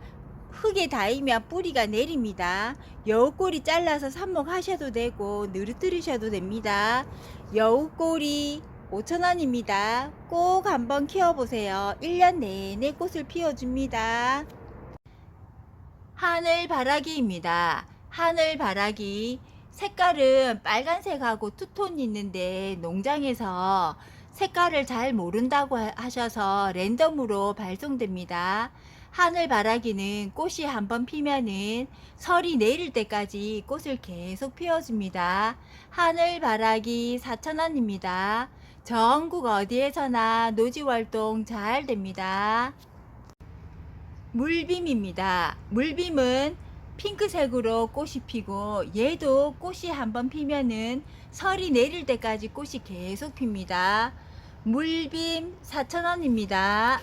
흙에 닿으면 뿌리가 내립니다. 여우꼬리 잘라서 삽목하셔도 되고 늘어뜨리셔도 됩니다. 여우꼬리 5,000원입니다. 꼭 한번 키워보세요. 1년 내내 꽃을 피워줍니다. 하늘바라기입니다. 하늘바라기 색깔은 빨간색하고 투톤이 있는데 농장에서 색깔을 잘 모른다고 하셔서 랜덤으로 발송됩니다. 하늘바라기는 꽃이 한번 피면은 설이 내릴 때까지 꽃을 계속 피워줍니다. 하늘바라기 4,000원입니다. 전국 어디에서나 노지활동 잘 됩니다. 물빔입니다. 물빔은 핑크색으로 꽃이 피고 얘도 꽃이 한번 피면은 설이 내릴 때까지 꽃이 계속 핍니다. 물빔 4,000원입니다.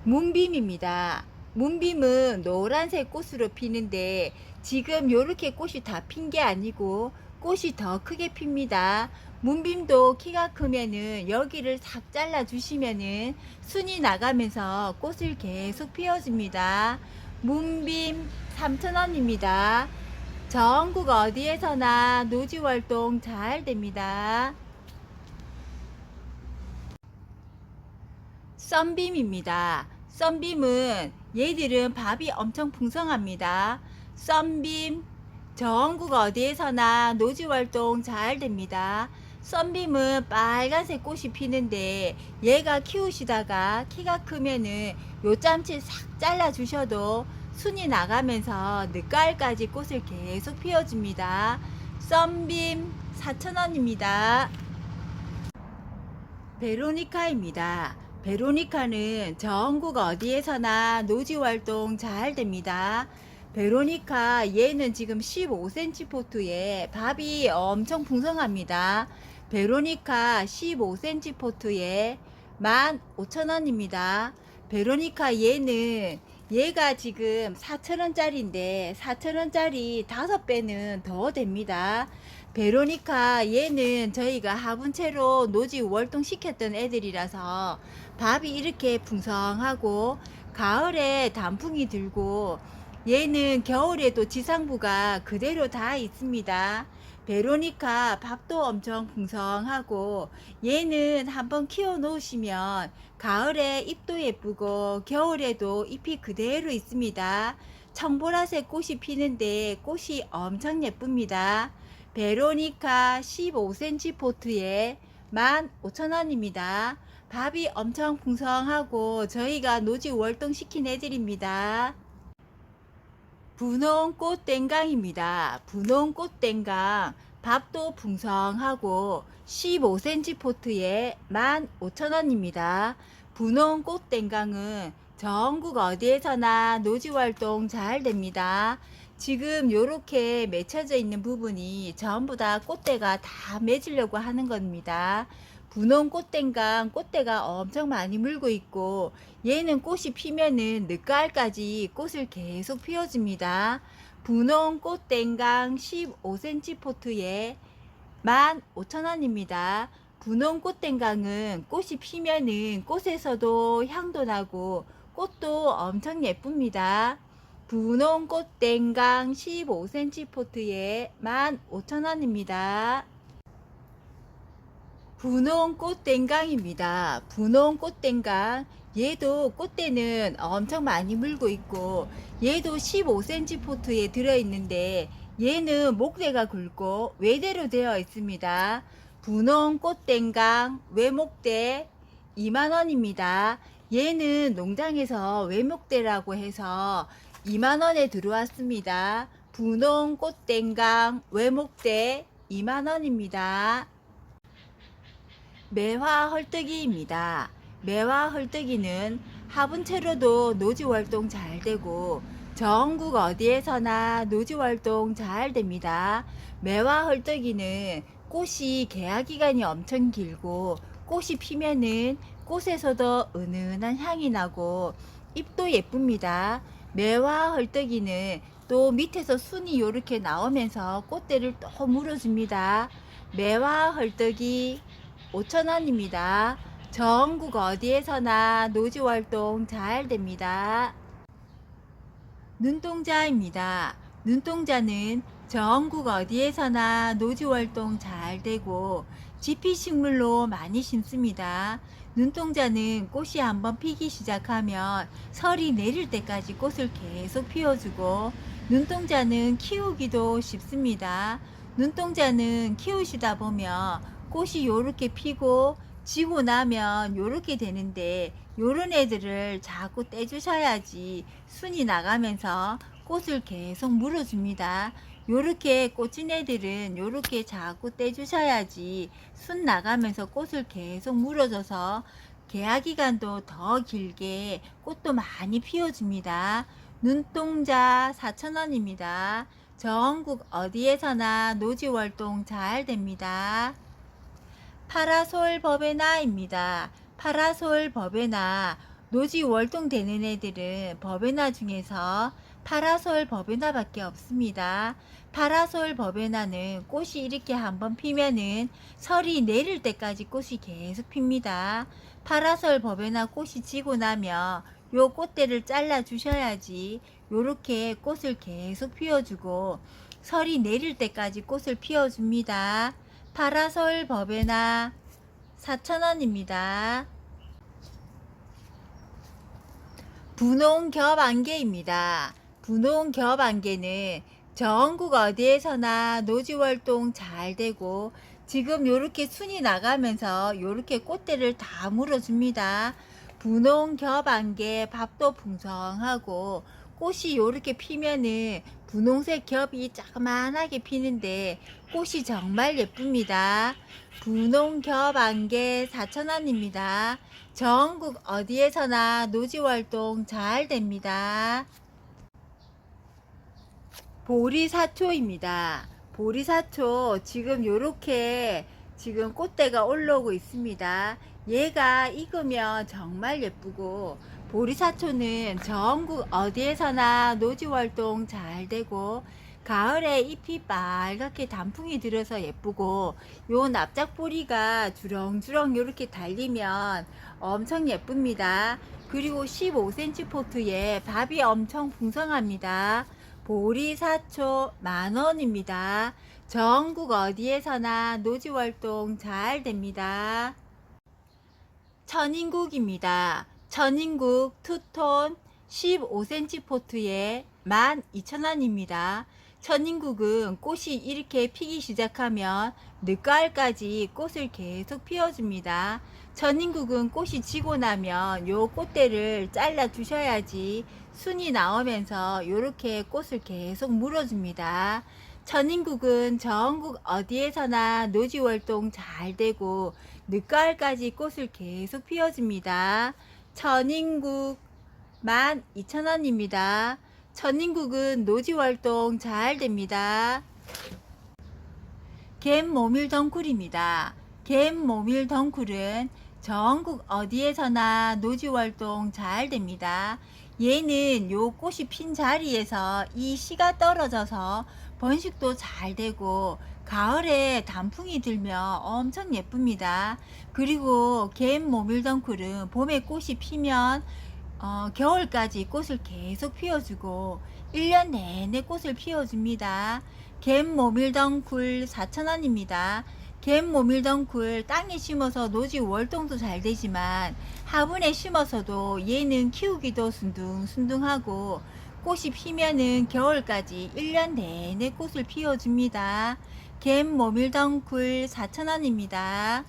문빔입니다. 문빔은 노란색 꽃으로 피는데 지금 이렇게 꽃이 다 핀 게 아니고 꽃이 더 크게 핍니다. 문빔도 키가 크면은 여기를 싹 잘라 주시면은 순이 나가면서 꽃을 계속 피워줍니다. 문빔 3,000원입니다. 전국 어디에서나 노지활동 잘 됩니다. 썬빔입니다. 썬빔은 얘들은 밥이 엄청 풍성합니다. 썬빔 전국 어디에서나 노지활동 잘 됩니다. 썬빔은 빨간색 꽃이 피는데 얘가 키우시다가 키가 크면은 요짬치 싹 잘라 주셔도 순이 나가면서 늦가을까지 꽃을 계속 피워줍니다. 썬빔 4,000원입니다. 베로니카입니다. 베로니카는 전국 어디에서나 노지활동 잘 됩니다. 베로니카 얘는 지금 15cm 포트에 밥이 엄청 풍성합니다. 베로니카 15cm 포트에 15,000원입니다. 베로니카 얘가 지금 4,000원짜리인데 4,000원짜리 5배는 더 됩니다. 베로니카 얘는 저희가 화분채로 노지 월동 시켰던 애들이라서 밥이 이렇게 풍성하고 가을에 단풍이 들고 얘는 겨울에도 지상부가 그대로 다 있습니다. 베로니카 밥도 엄청 풍성하고 얘는 한번 키워 놓으시면 가을에 잎도 예쁘고 겨울에도 잎이 그대로 있습니다. 청보라색 꽃이 피는데 꽃이 엄청 예쁩니다. 베로니카 15cm 포트에 15,000원입니다. 밥이 엄청 풍성하고 저희가 노지 월동 시킨 애들입니다. 분홍꽃 땡강입니다. 분홍꽃 땡강 밥도 풍성하고 15cm 포트에 15,000원입니다. 분홍꽃 땡강은 전국 어디에서나 노지활동 잘 됩니다. 지금 요렇게 맺혀져 있는 부분이 전부 다 꽃대가 다 맺으려고 하는 겁니다. 분홍 꽃땡강 꽃대가 엄청 많이 물고 있고 얘는 꽃이 피면은 늦가을까지 꽃을 계속 피워줍니다. 분홍 꽃땡강 15cm 포트에 15,000원입니다. 분홍 꽃땡강은 꽃이 피면은 꽃에서도 향도 나고 꽃도 엄청 예쁩니다. 분홍 꽃땡강 15cm 포트에 15,000원입니다. 분홍 꽃땡강입니다. 분홍 꽃땡강 얘도 꽃대는 엄청 많이 물고 있고 얘도 15cm 포트에 들어있는데 얘는 목대가 굵고 외대로 되어 있습니다. 분홍 꽃땡강 외목대 2만원입니다. 얘는 농장에서 외목대라고 해서 2만원에 들어왔습니다. 분홍 꽃땡강 외목대 2만원입니다. 매화 헐떡이입니다. 매화 헐떡이는 화분채로도 노지 활동 잘 되고 전국 어디에서나 노지활동 잘 됩니다. 매화 헐떡이는 꽃이 개화 기간이 엄청 길고 꽃이 피면은 꽃에서도 은은한 향이 나고 잎도 예쁩니다. 매화 헐떡이는 또 밑에서 순이 이렇게 나오면서 꽃대를 또 물어줍니다. 매화 헐떡이 5,000원입니다. 전국 어디에서나 노지활동 잘 됩니다. 눈동자입니다. 눈동자는 전국 어디에서나 노지활동 잘 되고 지피식물로 많이 심습니다. 눈동자는 꽃이 한번 피기 시작하면 설이 내릴 때까지 꽃을 계속 피워주고 눈동자는 키우기도 쉽습니다. 눈동자는 키우시다 보면 꽃이 요렇게 피고 지고 나면 요렇게 되는데 요런 애들을 자꾸 떼주셔야지 순이 나가면서 꽃을 계속 물어줍니다. 요렇게 꽂힌 애들은 요렇게 자꾸 떼주셔야지 순 나가면서 꽃을 계속 물어줘서 개화 기간도 더 길게 꽃도 많이 피워줍니다. 눈동자 4,000원입니다. 전국 어디에서나 노지활동 잘 됩니다. 파라솔 버베나입니다. 파라솔 버베나 노지월동 되는 애들은 버베나 중에서 파라솔 버베나 밖에 없습니다. 파라솔 버베나는 꽃이 이렇게 한번 피면은 설이 내릴 때까지 꽃이 계속 핍니다. 파라솔 버베나 꽃이 지고 나면 요 꽃대를 잘라 주셔야지 요렇게 꽃을 계속 피워주고 설이 내릴 때까지 꽃을 피워줍니다. 파라솔 버베나 4,000원입니다. 분홍 겹안개입니다. 분홍 겹안개는 전국 어디에서나 노지활동 잘 되고 지금 요렇게 순이 나가면서 요렇게 꽃대를 다 물어줍니다. 분홍 겹안개 밥도 풍성하고 꽃이 요렇게 피면은 분홍색 겹이 자그만하게 피는데 꽃이 정말 예쁩니다. 분홍 겹안개 4,000원입니다. 전국 어디에서나 노지활동 잘 됩니다. 보리사초입니다. 보리사초 지금 요렇게 지금 꽃대가 올라오고 있습니다. 얘가 익으면 정말 예쁘고 보리사초는 전국 어디에서나 노지활동 잘 되고 가을에 잎이 빨갛게 단풍이 들어서 예쁘고 요 납작보리가 주렁주렁 이렇게 달리면 엄청 예쁩니다. 그리고 15cm 포트에 밥이 엄청 풍성합니다. 보리사초 10,000원입니다. 전국 어디에서나 노지활동 잘 됩니다. 천인국입니다. 천인국 투톤 15cm 포트에 12,000원입니다. 천인국은 꽃이 이렇게 피기 시작하면 늦가을까지 꽃을 계속 피워줍니다. 천인국은 꽃이 지고 나면 요 꽃대를 잘라 주셔야지 순이 나오면서 요렇게 꽃을 계속 물어줍니다. 천인국은 전국 어디에서나 노지활동 잘 되고 늦가을까지 꽃을 계속 피워줍니다. 천인국 12,000원입니다. 천인국은 노지활동 잘 됩니다. 갯모밀덩쿨입니다. 갯모밀덩쿨은 전국 어디에서나 노지활동 잘 됩니다. 얘는 요 꽃이 핀 자리에서 이 씨가 떨어져서 번식도 잘 되고 가을에 단풍이 들면 엄청 예쁩니다. 그리고 갯모밀덩쿨은 봄에 꽃이 피면 겨울까지 꽃을 계속 피워주고 1년 내내 꽃을 피워줍니다. 갯모밀덩쿨 4,000원입니다. 갯모밀덩쿨 땅에 심어서 노지 월동도 잘 되지만 화분에 심어서도 얘는 키우기도 순둥순둥하고 꽃이 피면은 겨울까지 1년 내내 꽃을 피워줍니다. 갯모밀덩쿨 4,000원입니다.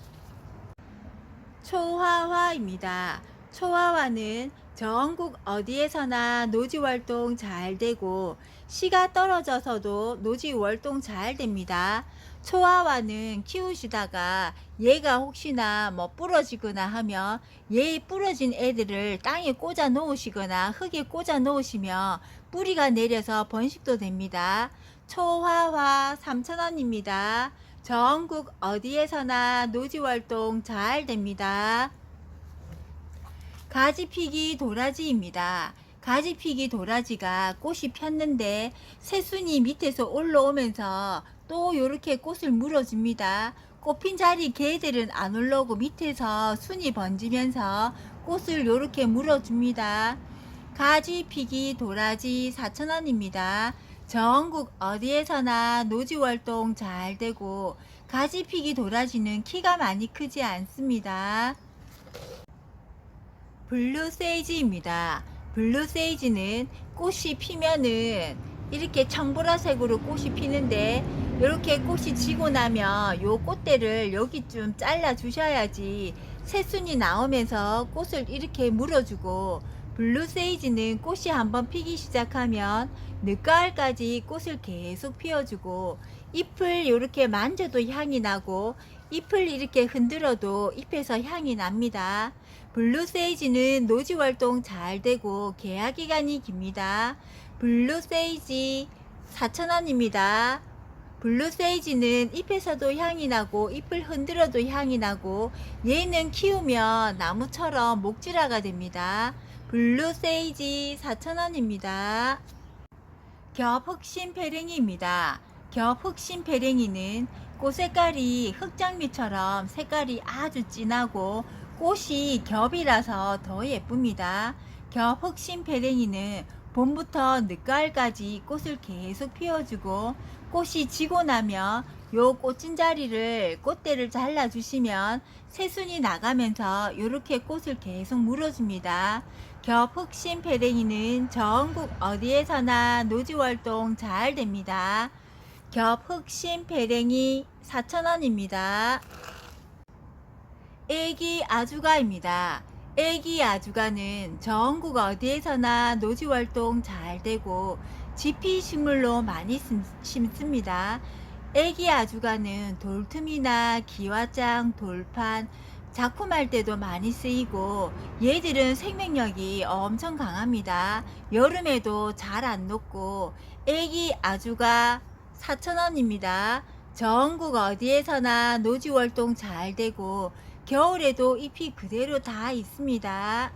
초화화입니다. 초화화는 전국 어디에서나 노지 활동 잘 되고 씨가 떨어져서도 노지 활동 잘 됩니다. 초아와는 키우시다가 얘가 혹시나 뭐 부러지거나 하면 얘 부러진 애들을 땅에 꽂아 놓으시거나 흙에 꽂아 놓으시면 뿌리가 내려서 번식도 됩니다. 초화화 3,000원입니다. 전국 어디에서나 노지 활동 잘 됩니다. 가지피기 도라지입니다. 가지피기 도라지가 꽃이 폈는데 새순이 밑에서 올라오면서 또 이렇게 꽃을 물어줍니다. 꽃핀 자리 개들은 안 올라오고 밑에서 순이 번지면서 꽃을 이렇게 물어줍니다. 가지피기 도라지 4,000원입니다. 전국 어디에서나 노지활동 잘 되고 가지피기 도라지는 키가 많이 크지 않습니다. 블루세이지입니다. 블루세이지는 꽃이 피면은 이렇게 청보라색으로 꽃이 피는데 이렇게 꽃이 지고 나면 요 꽃대를 여기쯤 잘라 주셔야지 새순이 나오면서 꽃을 이렇게 물어주고, 블루세이지는 꽃이 한번 피기 시작하면 늦가을까지 꽃을 계속 피워주고 잎을 이렇게 만져도 향이 나고 잎을 이렇게 흔들어도 잎에서 향이 납니다. 블루세이지는 노지 활동 잘 되고 개화 기간이 깁니다. 블루세이지 4,000원입니다. 블루세이지는 잎에서도 향이 나고 잎을 흔들어도 향이 나고 얘는 키우면 나무처럼 목질화가 됩니다. 블루세이지 4,000원입니다. 겹흑심배랭이입니다. 겹흑심배랭이는 꽃 색깔이 흑장미처럼 색깔이 아주 진하고 꽃이 겹이라서 더 예쁩니다. 겹흑심배랭이는 봄부터 늦가을까지 꽃을 계속 피워주고 꽃이 지고 나면 요 꽃진 자리를 꽃대를 잘라주시면 새순이 나가면서 이렇게 꽃을 계속 물어줍니다. 겹흑심배랭이는 전국 어디에서나 노지활동 잘 됩니다. 겹흑심배랭이 4,000원입니다. 애기아주가입니다. 애기아주가는 전국 어디에서나 노지활동 잘 되고 지피식물로 많이 심습니다. 애기아주가는 돌틈이나 기와장, 돌판, 작품할 때도 많이 쓰이고 얘들은 생명력이 엄청 강합니다. 여름에도 잘 안 녹고 애기아주가 4,000원입니다. 전국 어디에서나 노지활동 잘 되고 겨울에도 잎이 그대로 다 있습니다.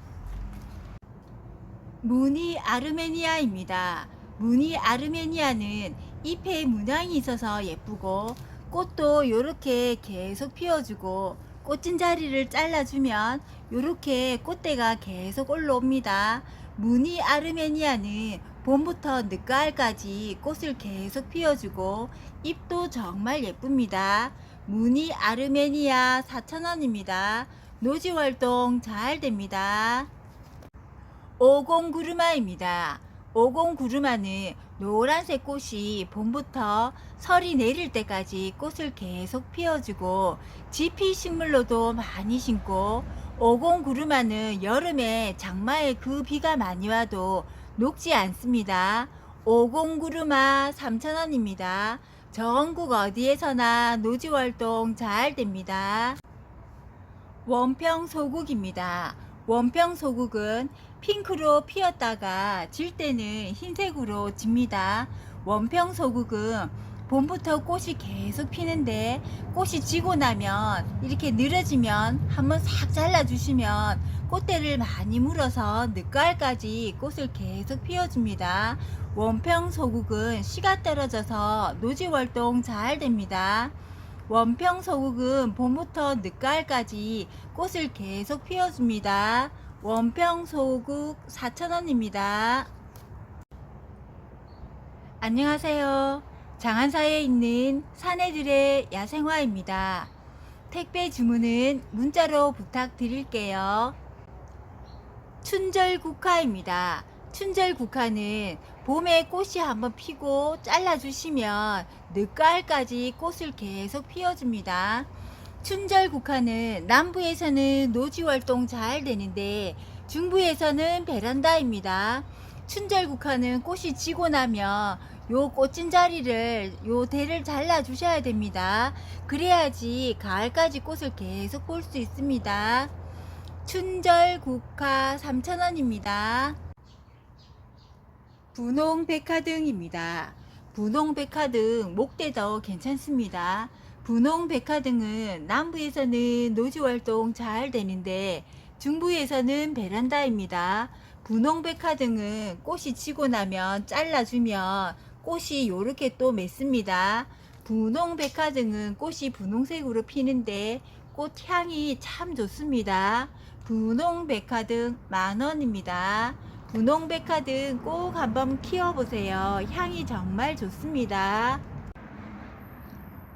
무늬 아르메니아입니다. 무늬 아르메니아는 잎에 문양이 있어서 예쁘고 꽃도 이렇게 계속 피워주고 꽃진 자리를 잘라주면 이렇게 꽃대가 계속 올라옵니다. 무늬 아르메니아는 봄부터 늦가을까지 꽃을 계속 피워주고 잎도 정말 예쁩니다. 무늬 아르메니아 4,000원입니다. 노지활동 잘 됩니다. 오공구르마입니다. 오공구르마는 노란색 꽃이 봄부터 설이 내릴 때까지 꽃을 계속 피워주고 지피식물로도 많이 심고, 오공구르마는 여름에 장마에 그 비가 많이 와도 녹지 않습니다. 오공구르마 3,000원입니다. 전국 어디에서나 노지활동 잘 됩니다. 원평소국입니다. 원평소국은 핑크로 피었다가 질 때는 흰색으로 집니다. 원평소국은 봄부터 꽃이 계속 피는데 꽃이 지고 나면 이렇게 늘어지면 한번 싹 잘라주시면 꽃대를 많이 물어서 늦가을까지 꽃을 계속 피워줍니다. 원평소국은 씨가 떨어져서 노지활동 잘 됩니다. 원평소국은 봄부터 늦가을까지 꽃을 계속 피워줍니다. 원평소국 4,000원입니다. 안녕하세요. 장안사에 있는 사내들의 야생화입니다. 택배 주문은 문자로 부탁드릴게요. 춘절국화입니다. 춘절국화는 봄에 꽃이 한번 피고 잘라주시면 늦가을까지 꽃을 계속 피워줍니다. 춘절국화는 남부에서는 노지활동 잘 되는데 중부에서는 베란다입니다. 춘절국화는 꽃이 지고 나면 요 꽃진 자리를 요 대를 잘라 주셔야 됩니다. 그래야지 가을까지 꽃을 계속 볼 수 있습니다. 춘절국화 3,000원입니다. 분홍백화등입니다. 분홍백화등 목대도 괜찮습니다. 분홍백화등은 남부에서는 노지활동 잘 되는데 중부에서는 베란다입니다. 분홍백화등은 꽃이 지고 나면 잘라주면 꽃이 요렇게 또 맺습니다. 분홍백화등은 꽃이 분홍색으로 피는데 꽃 향이 참 좋습니다. 분홍백화등 10,000원입니다. 분홍백화등 꼭 한번 키워보세요. 향이 정말 좋습니다.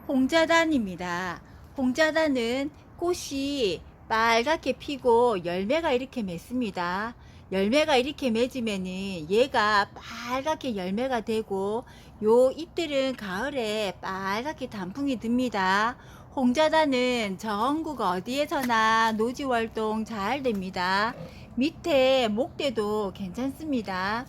홍자단입니다. 홍자단은 꽃이 빨갛게 피고 열매가 이렇게 맺습니다. 열매가 이렇게 맺으면은 얘가 빨갛게 열매가 되고 요 잎들은 가을에 빨갛게 단풍이 듭니다. 홍자단은 전국 어디에서나 노지활동 잘 됩니다. 밑에 목대도 괜찮습니다.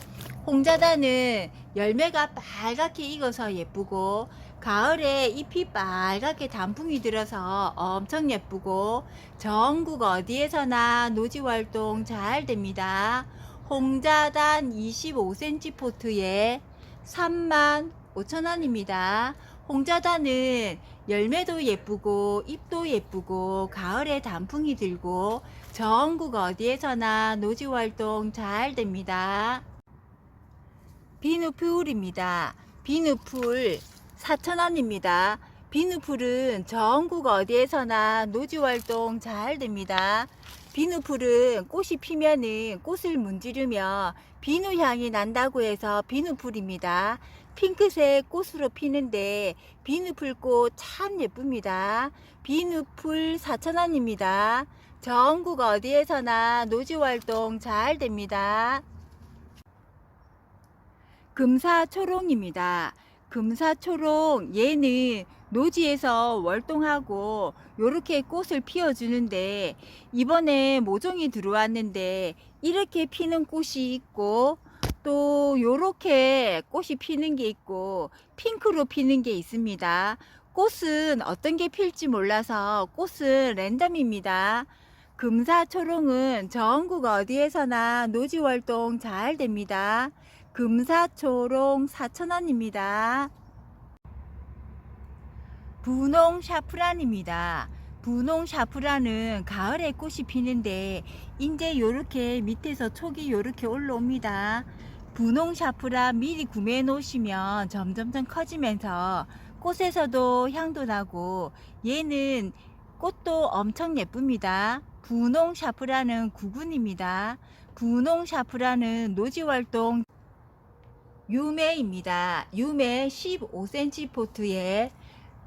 홍자단은 열매가 빨갛게 익어서 예쁘고 가을에 잎이 빨갛게 단풍이 들어서 엄청 예쁘고 전국 어디에서나 노지활동 잘 됩니다. 홍자단 25cm 포트에 35,000원입니다. 홍자단은 열매도 예쁘고 잎도 예쁘고 가을에 단풍이 들고 전국 어디에서나 노지활동 잘 됩니다. 비누풀입니다. 비누풀 4,000원입니다. 비누풀은 전국 어디에서나 노지활동 잘 됩니다. 비누풀은 꽃이 피면은 꽃을 문지르며 비누향이 난다고 해서 비누풀입니다. 핑크색 꽃으로 피는데 비누풀꽃 참 예쁩니다. 비누풀 4,000원입니다. 전국 어디에서나 노지활동 잘 됩니다. 금사초롱입니다. 금사초롱 얘는 노지에서 월동하고 요렇게 꽃을 피워주는데 이번에 모종이 들어왔는데 이렇게 피는 꽃이 있고 또 요렇게 꽃이 피는 게 있고 핑크로 피는 게 있습니다. 꽃은 어떤 게 필지 몰라서 꽃은 랜덤입니다. 금사초롱은 전국 어디에서나 노지활동 잘 됩니다. 금사초롱 4,000원입니다. 분홍 샤프란입니다. 분홍 샤프란은 가을에 꽃이 피는데 이제 요렇게 밑에서 촉이 요렇게 올라옵니다. 분홍 샤프란 미리 구매해 놓으시면 점점점 커지면서 꽃에서도 향도 나고 얘는 꽃도 엄청 예쁩니다. 분홍 샤프란은 9군입니다. 분홍 샤프란은 노지활동 유매입니다. 유매 15cm 포트에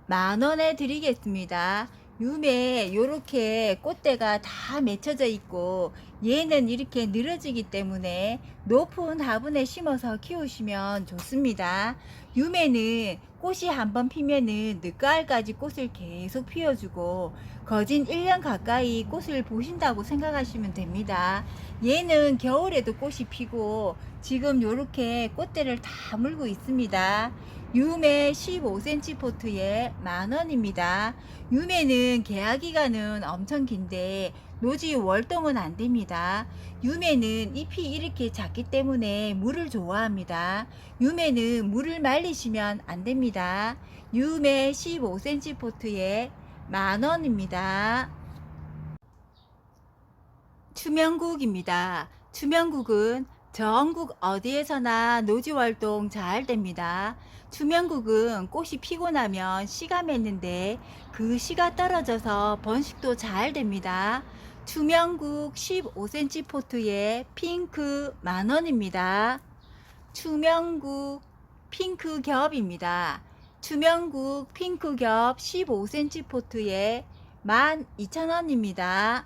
10,000원에 드리겠습니다. 유매 요렇게 꽃대가 다 맺혀져 있고 얘는 이렇게 늘어지기 때문에 높은 화분에 심어서 키우시면 좋습니다. 유매는 꽃이 한번 피면은 늦가을까지 꽃을 계속 피워주고 거진 1년 가까이 꽃을 보신다고 생각하시면 됩니다. 얘는 겨울에도 꽃이 피고 지금 요렇게 꽃대를 다 물고 있습니다. 유매 15cm 포트에 10,000원입니다. 유매는 개화기간은 엄청 긴데 노지 월동은 안 됩니다. 유매는 잎이 이렇게 작기 때문에 물을 좋아합니다. 유매는 물을 말리시면 안 됩니다. 유매 15cm 포트에 10,000원입니다. 추명국입니다. 추명국은 전국 어디에서나 노지활동 잘 됩니다. 추명국은 꽃이 피고 나면 씨가 맺는데 그 씨가 떨어져서 번식도 잘 됩니다. 추명국 15cm 포트에 핑크 10,000원입니다. 추명국 핑크 겹입니다. 추명국 핑크 겹 15cm 포트에 12,000원입니다.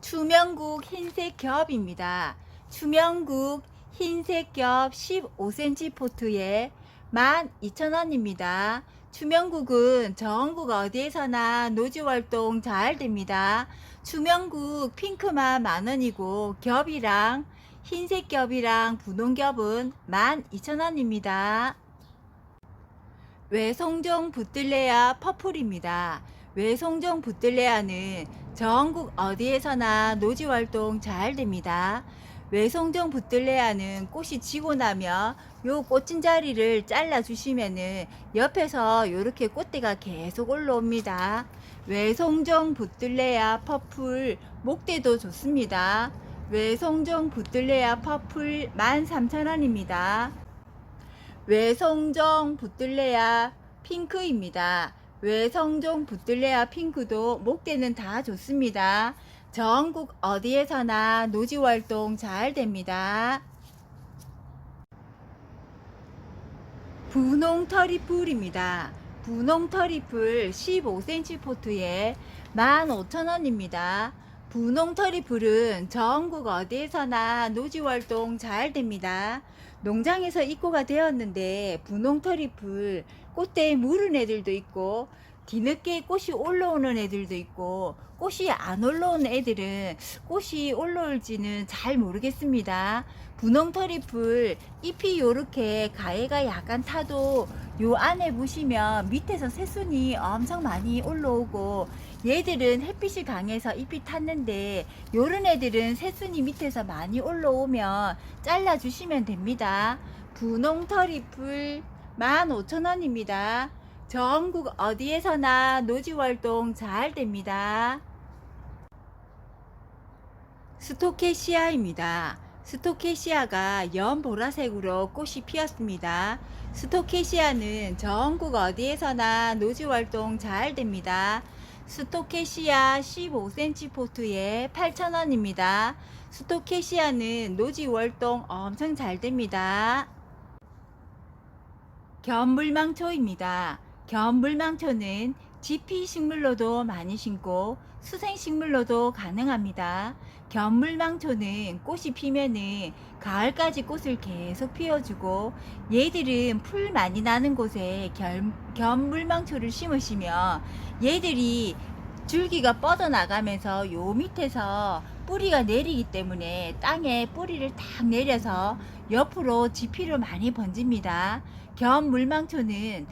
추명국 흰색 겹입니다. 추명국 흰색 겹 15cm 포트에 12,000원입니다. 추명국은 전국 어디에서나 노지활동 잘 됩니다. 추명국 핑크만 10,000원이고 겹이랑 흰색 겹이랑 분홍 겹은 12,000원입니다. 외송종 붙들레아 퍼플입니다. 외송종 붙들레아는 전국 어디에서나 노지활동 잘 됩니다. 외송종 붙들레아는 꽃이 지고 나면 요 꽂힌 자리를 잘라 주시면은 옆에서 요렇게 꽃대가 계속 올라옵니다. 외송종 붙들레아 퍼플 목대도 좋습니다. 외송종 붙들레아 퍼플 13,000원입니다. 외송종 붙들레아 핑크입니다. 외송종 붙들레아 핑크도 목대는 다 좋습니다. 전국 어디에서나 노지활동 잘 됩니다. 분홍 터리풀입니다. 분홍 터리풀 15cm 포트에 15,000원입니다. 분홍 터리풀은 전국 어디에서나 노지활동 잘 됩니다. 농장에서 입고가 되었는데 분홍 터리풀 꽃대에 무른 애들도 있고 뒤늦게 꽃이 올라오는 애들도 있고 꽃이 안 올라오는 애들은 꽃이 올라올지는 잘 모르겠습니다. 분홍 터리풀 잎이 요렇게 가해가 약간 타도 요 안에 보시면 밑에서 새순이 엄청 많이 올라오고 얘들은 햇빛이 강해서 잎이 탔는데 요런 애들은 새순이 밑에서 많이 올라오면 잘라 주시면 됩니다. 분홍 터리풀 15,000원입니다. 전국 어디에서나 노지활동 잘 됩니다. 스토케시아입니다. 스토케시아가 연보라색으로 꽃이 피었습니다. 스토케시아는 전국 어디에서나 노지활동 잘 됩니다. 스토케시아 15cm 포트에 8,000원입니다. 스토케시아는 노지활동 엄청 잘 됩니다. 견물망초입니다. 견물망초는 지피 식물로도 많이 심고 수생 식물로도 가능합니다. 견물망초는 꽃이 피면은 가을까지 꽃을 계속 피워주고 얘들은 풀 많이 나는 곳에 견물망초를 심으시면 얘들이 줄기가 뻗어나가면서 요 밑에서 뿌리가 내리기 때문에 땅에 뿌리를 탁 내려서 옆으로 지피를 많이 번집니다. 견물망초는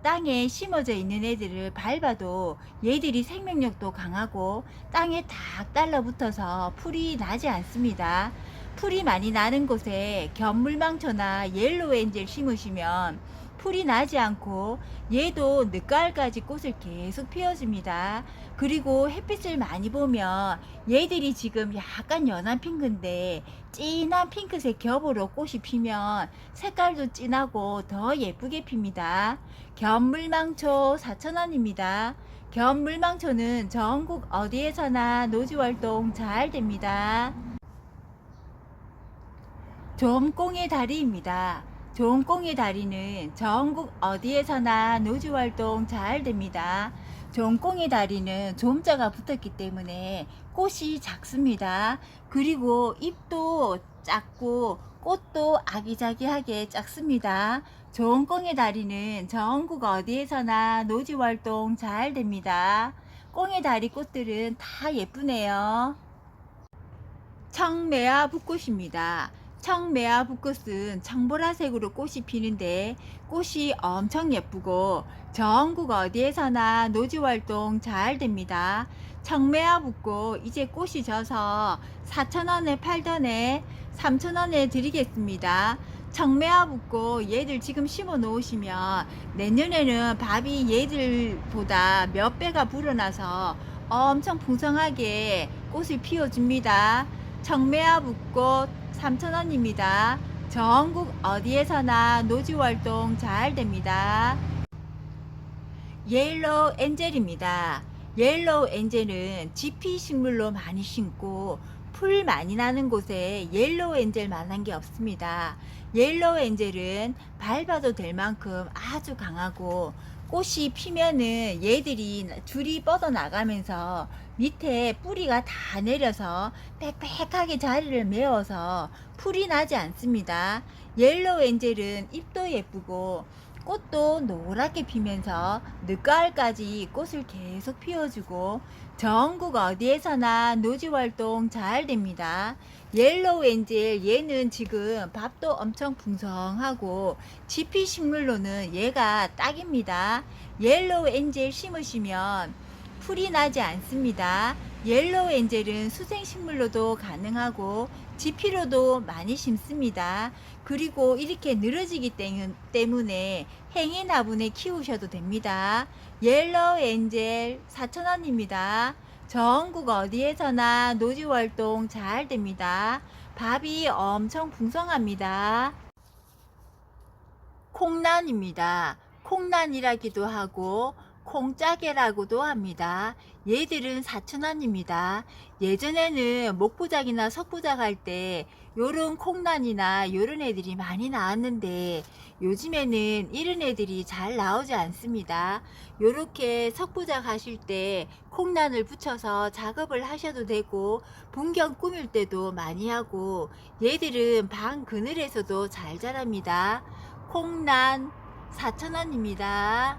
땅에 심어져 있는 애들을 밟아도 얘들이 생명력도 강하고 땅에 탁 달라붙어서 풀이 나지 않습니다. 풀이 많이 나는 곳에 견물망초나 옐로우 엔젤 심으시면 풀이 나지 않고 얘도 늦가을까지 꽃을 계속 피워줍니다. 그리고 햇빛을 많이 보면 얘들이 지금 약간 연한 핑크인데 진한 핑크색 겹으로 꽃이 피면 색깔도 진하고 더 예쁘게 핍니다. 견물망초 4,000원입니다. 견물망초는 전국 어디에서나 노지활동 잘 됩니다. 좀꽁의 다리입니다. 좀꽁의 다리는 전국 어디에서나 노지활동 잘 됩니다. 좀꽁의 다리는 좀자가 붙었기 때문에 꽃이 작습니다. 그리고 잎도 작고 꽃도 아기자기하게 작습니다. 좀꽁의 다리는 전국 어디에서나 노지활동 잘 됩니다. 꽁의 다리 꽃들은 다 예쁘네요. 청매화 붓꽃입니다. 청매화 붓꽃은 청보라색으로 꽃이 피는데 꽃이 엄청 예쁘고 전국 어디에서나 노지활동 잘 됩니다. 청매화 붓꽃 이제 꽃이 져서 4,000원에 팔던 애 3,000원에 드리겠습니다. 청매화 붓꽃 얘들 지금 심어 놓으시면 내년에는 밥이 얘들보다 몇 배가 불어나서 엄청 풍성하게 꽃을 피워줍니다. 청매화 붓꽃 3,000원입니다. 전국 어디에서나 노지활동 잘 됩니다. 옐로우 엔젤입니다. 옐로우 엔젤은 지피 식물로 많이 심고 풀 많이 나는 곳에 옐로우 엔젤 만한 게 없습니다. 옐로우 엔젤은 밟아도 될 만큼 아주 강하고 꽃이 피면은 얘들이 줄이 뻗어 나가면서 밑에 뿌리가 다 내려서 빽빽하게 자리를 메워서 풀이 나지 않습니다. 옐로우 엔젤은 잎도 예쁘고 꽃도 노랗게 피면서 늦가을까지 꽃을 계속 피워주고 전국 어디에서나 노지 활동 잘 됩니다. 옐로우 엔젤 얘는 지금 밥도 엄청 풍성하고 지피 식물로는 얘가 딱입니다. 옐로우 엔젤 심으시면 풀이 나지 않습니다. 옐로우 엔젤은 수생식물로도 가능하고 지피로도 많이 심습니다. 그리고 이렇게 늘어지기 때문에 행인 화분에 키우셔도 됩니다. 옐로우 엔젤 4,000원입니다. 전국 어디에서나 노지 활동 잘 됩니다. 밥이 엄청 풍성합니다. 콩란입니다. 콩란이라기도 하고 콩짜개라고도 합니다. 얘들은 4,000원입니다. 예전에는 목부작이나 석부작 할 때 요런 콩란이나 요런 애들이 많이 나왔는데 요즘에는 이런 애들이 잘 나오지 않습니다. 요렇게 석부작 하실 때 콩란을 붙여서 작업을 하셔도 되고 분경 꾸밀 때도 많이 하고 얘들은 방 그늘에서도 잘 자랍니다. 콩란 4,000원입니다.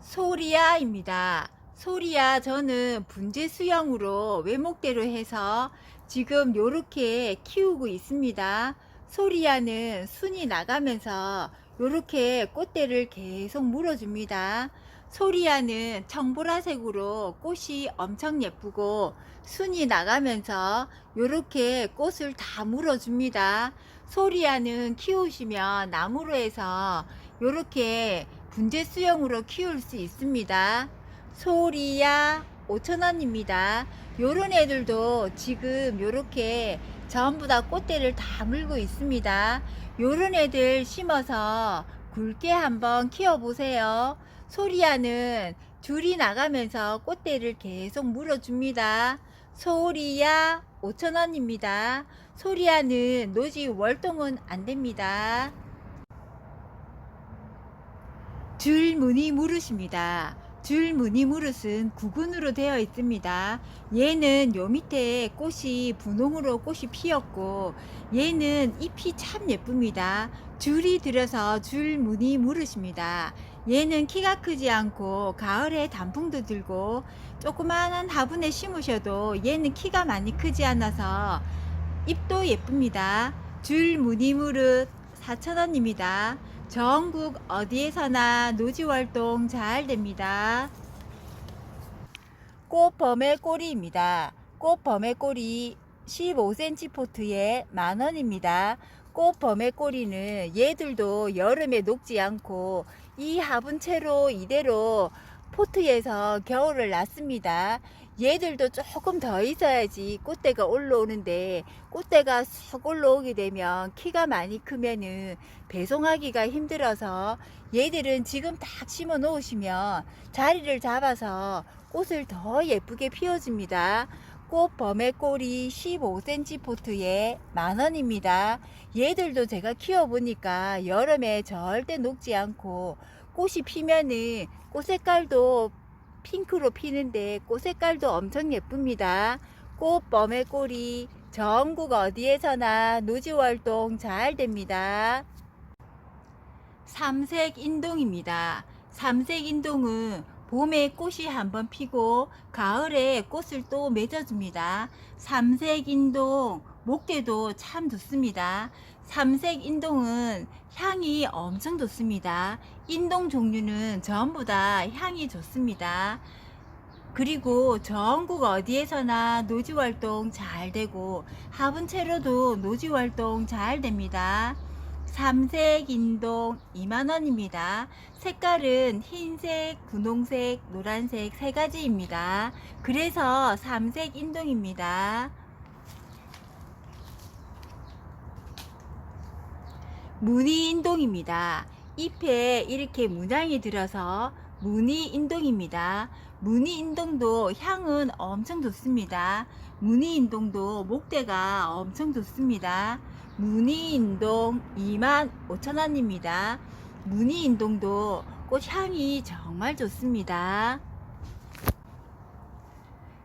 소리아입니다. 소리아 저는 분재 수영으로 외목대로 해서 지금 요렇게 키우고 있습니다. 소리아는 순이 나가면서 요렇게 꽃대를 계속 물어줍니다. 소리아는 청보라색으로 꽃이 엄청 예쁘고 순이 나가면서 요렇게 꽃을 다 물어줍니다. 소리아는 키우시면 나무로 해서 요렇게 분재 수영으로 키울 수 있습니다. 소리아 5,000원입니다. 요런 애들도 지금 요렇게 전부 다 꽃대를 다 물고 있습니다. 요런 애들 심어서 굵게 한번 키워 보세요. 소리아는 줄이 나가면서 꽃대를 계속 물어줍니다. 소리아 5,000원입니다. 소리아는 노지 월동은 안됩니다. 줄무늬 무릇입니다. 줄무늬 무릇은 구근으로 되어 있습니다. 얘는 요 밑에 꽃이 분홍으로 꽃이 피었고 얘는 잎이 참 예쁩니다. 줄이 들어서 줄무늬 무릇입니다. 얘는 키가 크지 않고 가을에 단풍도 들고 조그마한 화분에 심으셔도 얘는 키가 많이 크지 않아서 잎도 예쁩니다. 줄무늬 무릇 4,000원입니다. 전국 어디에서나 노지 활동 잘 됩니다. 꽃범의 꼬리입니다. 꽃범의 꼬리 15cm 포트에 만원입니다. 꽃범의 꼬리는 얘들도 여름에 녹지 않고 이 화분채로 이대로 포트에서 겨울을 났습니다. 얘들도 조금 더 있어야지 꽃대가 올라오는데 꽃대가 쑥 올라오게 되면 키가 많이 크면은 배송하기가 힘들어서 얘들은 지금 딱 심어 놓으시면 자리를 잡아서 꽃을 더 예쁘게 피워줍니다. 꽃범의 꼬리 15cm 포트에 만원입니다. 얘들도 제가 키워보니까 여름에 절대 녹지 않고 꽃이 피면은 꽃 색깔도 핑크로 피는데 꽃 색깔도 엄청 예쁩니다. 꽃범의 꼬리 전국 어디에서나 노지 활동 잘 됩니다. 삼색 인동입니다. 삼색 인동은 봄에 꽃이 한번 피고 가을에 꽃을 또 맺어줍니다. 삼색 인동 목대도 참 좋습니다. 삼색 인동은 향이 엄청 좋습니다. 인동 종류는 전부 다 향이 좋습니다. 그리고 전국 어디에서나 노지 활동 잘 되고 화분채로도 노지 활동 잘 됩니다. 삼색 인동 2만원입니다. 색깔은 흰색, 분홍색, 노란색 세 가지입니다. 그래서 삼색 인동입니다. 무늬 인동입니다. 잎에 이렇게 문양이 들어서 무늬 인동입니다. 무늬 인동도 향은 엄청 좋습니다. 무늬 인동도 목대가 엄청 좋습니다. 무늬 인동 25,000원입니다. 무늬 인동도 꽃향이 정말 좋습니다.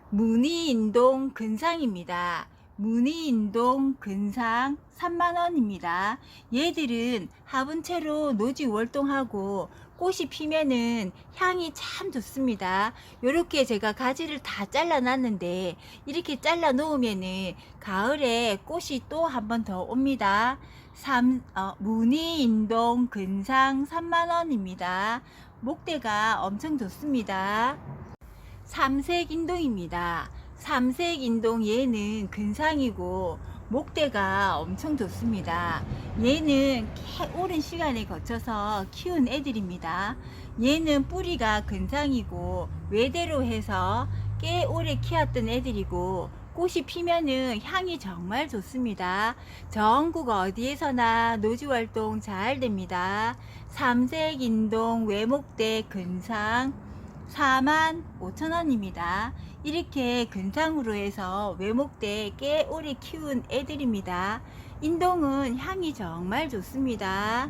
무늬 인동 근상입니다. 무늬 인동 근상 3만원입니다. 얘들은 화분채로 노지 월동하고 꽃이 피면은 향이 참 좋습니다. 요렇게 제가 가지를 다 잘라 놨는데 이렇게 잘라 놓으면은 가을에 꽃이 또 한 번 더 옵니다. 무늬인동 근상 3만원입니다. 목대가 엄청 좋습니다. 삼색인동입니다. 삼색인동 얘는 근상이고 목대가 엄청 좋습니다. 얘는 오랜 시간에 거쳐서 키운 애들입니다. 얘는 뿌리가 근상이고 외대로 해서 꽤 오래 키웠던 애들이고 꽃이 피면은 향이 정말 좋습니다. 전국 어디에서나 노지활동 잘 됩니다. 삼색인동 외목대 근상 45,000원입니다. 이렇게 근상으로 해서 외목대 꽤 오래 키운 애들입니다. 인동은 향이 정말 좋습니다.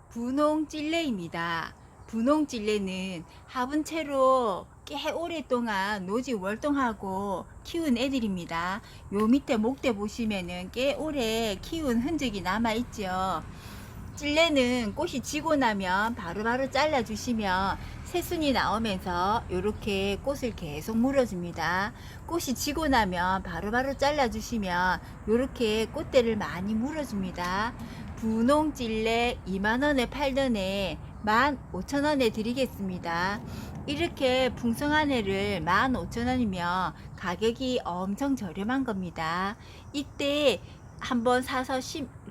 분홍찔레입니다. 분홍찔레는 화분채로 꽤 오랫동안 노지 월동하고 키운 애들입니다. 요 밑에 목대 보시면은 꽤 오래 키운 흔적이 남아 있죠. 찔레는 꽃이 지고 나면 바로바로 잘라 주시면 새순이 나오면서 이렇게 꽃을 계속 물어줍니다. 꽃이 지고 나면 바로바로 잘라 주시면 이렇게 꽃대를 많이 물어줍니다. 분홍찔레 2만원에 팔던 애 15,000원에 드리겠습니다. 이렇게 풍성한 애를 15,000원이면 가격이 엄청 저렴한 겁니다. 이때 한번 사서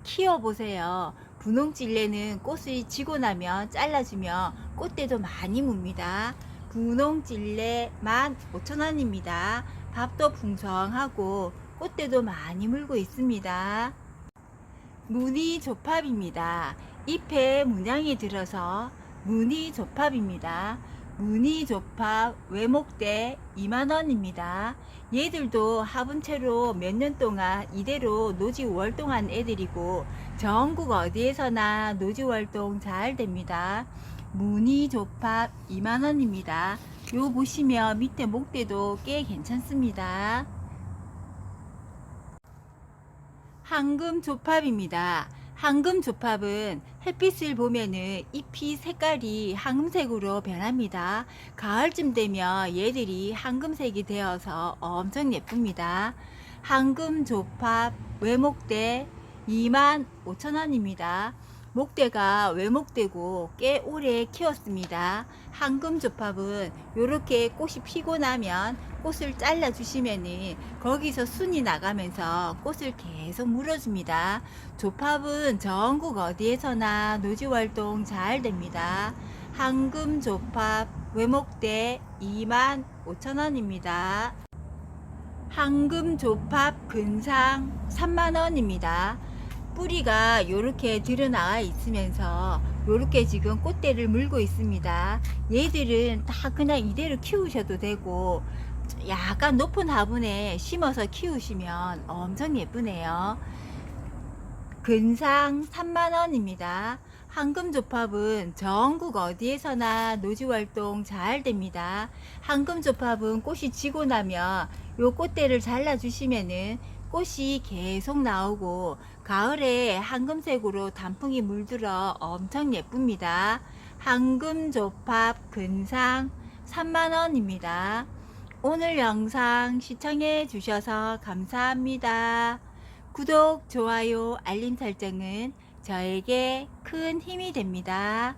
키워보세요. 분홍찔레는 꽃이 지고 나면 잘라주면 꽃대도 많이 뭅니다. 분홍찔레 15,000원입니다. 밥도 풍성하고 꽃대도 많이 물고 있습니다. 무늬조팝입니다. 잎에 문양이 들어서 무늬조팝입니다. 무늬조팝 외목대 2만원입니다. 얘들도 화분채로 몇 년 동안 이대로 노지 월동한 애들이고 전국 어디에서나 노지 월동 잘 됩니다. 무늬조팝 2만원입니다. 요 보시면 밑에 목대도 꽤 괜찮습니다. 황금조팝입니다. 황금조팝은 햇빛을 보면은 잎이 색깔이 황금색으로 변합니다. 가을쯤 되면 얘들이 황금색이 되어서 엄청 예쁩니다. 황금조팝 외목대 25,000원입니다. 목대가 외목대고 꽤 오래 키웠습니다. 황금조팝은 이렇게 꽃이 피고 나면 꽃을 잘라 주시면은 거기서 순이 나가면서 꽃을 계속 물어줍니다. 조팝은 전국 어디에서나 노지활동 잘 됩니다. 황금조팝 외목대 25,000원입니다. 황금조팝 근상 3만원입니다. 뿌리가 이렇게 드러나와 있으면서 이렇게 지금 꽃대를 물고 있습니다. 얘들은 다 그냥 이대로 키우셔도 되고 약간 높은 화분에 심어서 키우시면 엄청 예쁘네요. 근상 3만원입니다. 황금조팝은 전국 어디에서나 노지활동 잘 됩니다. 황금조팝은 꽃이 지고 나면 요 꽃대를 잘라 주시면은 꽃이 계속 나오고 가을에 황금색으로 단풍이 물들어 엄청 예쁩니다. 황금조팝 근상 3만원입니다. 오늘 영상 시청해 주셔서 감사합니다. 구독, 좋아요, 알림 설정은 저에게 큰 힘이 됩니다.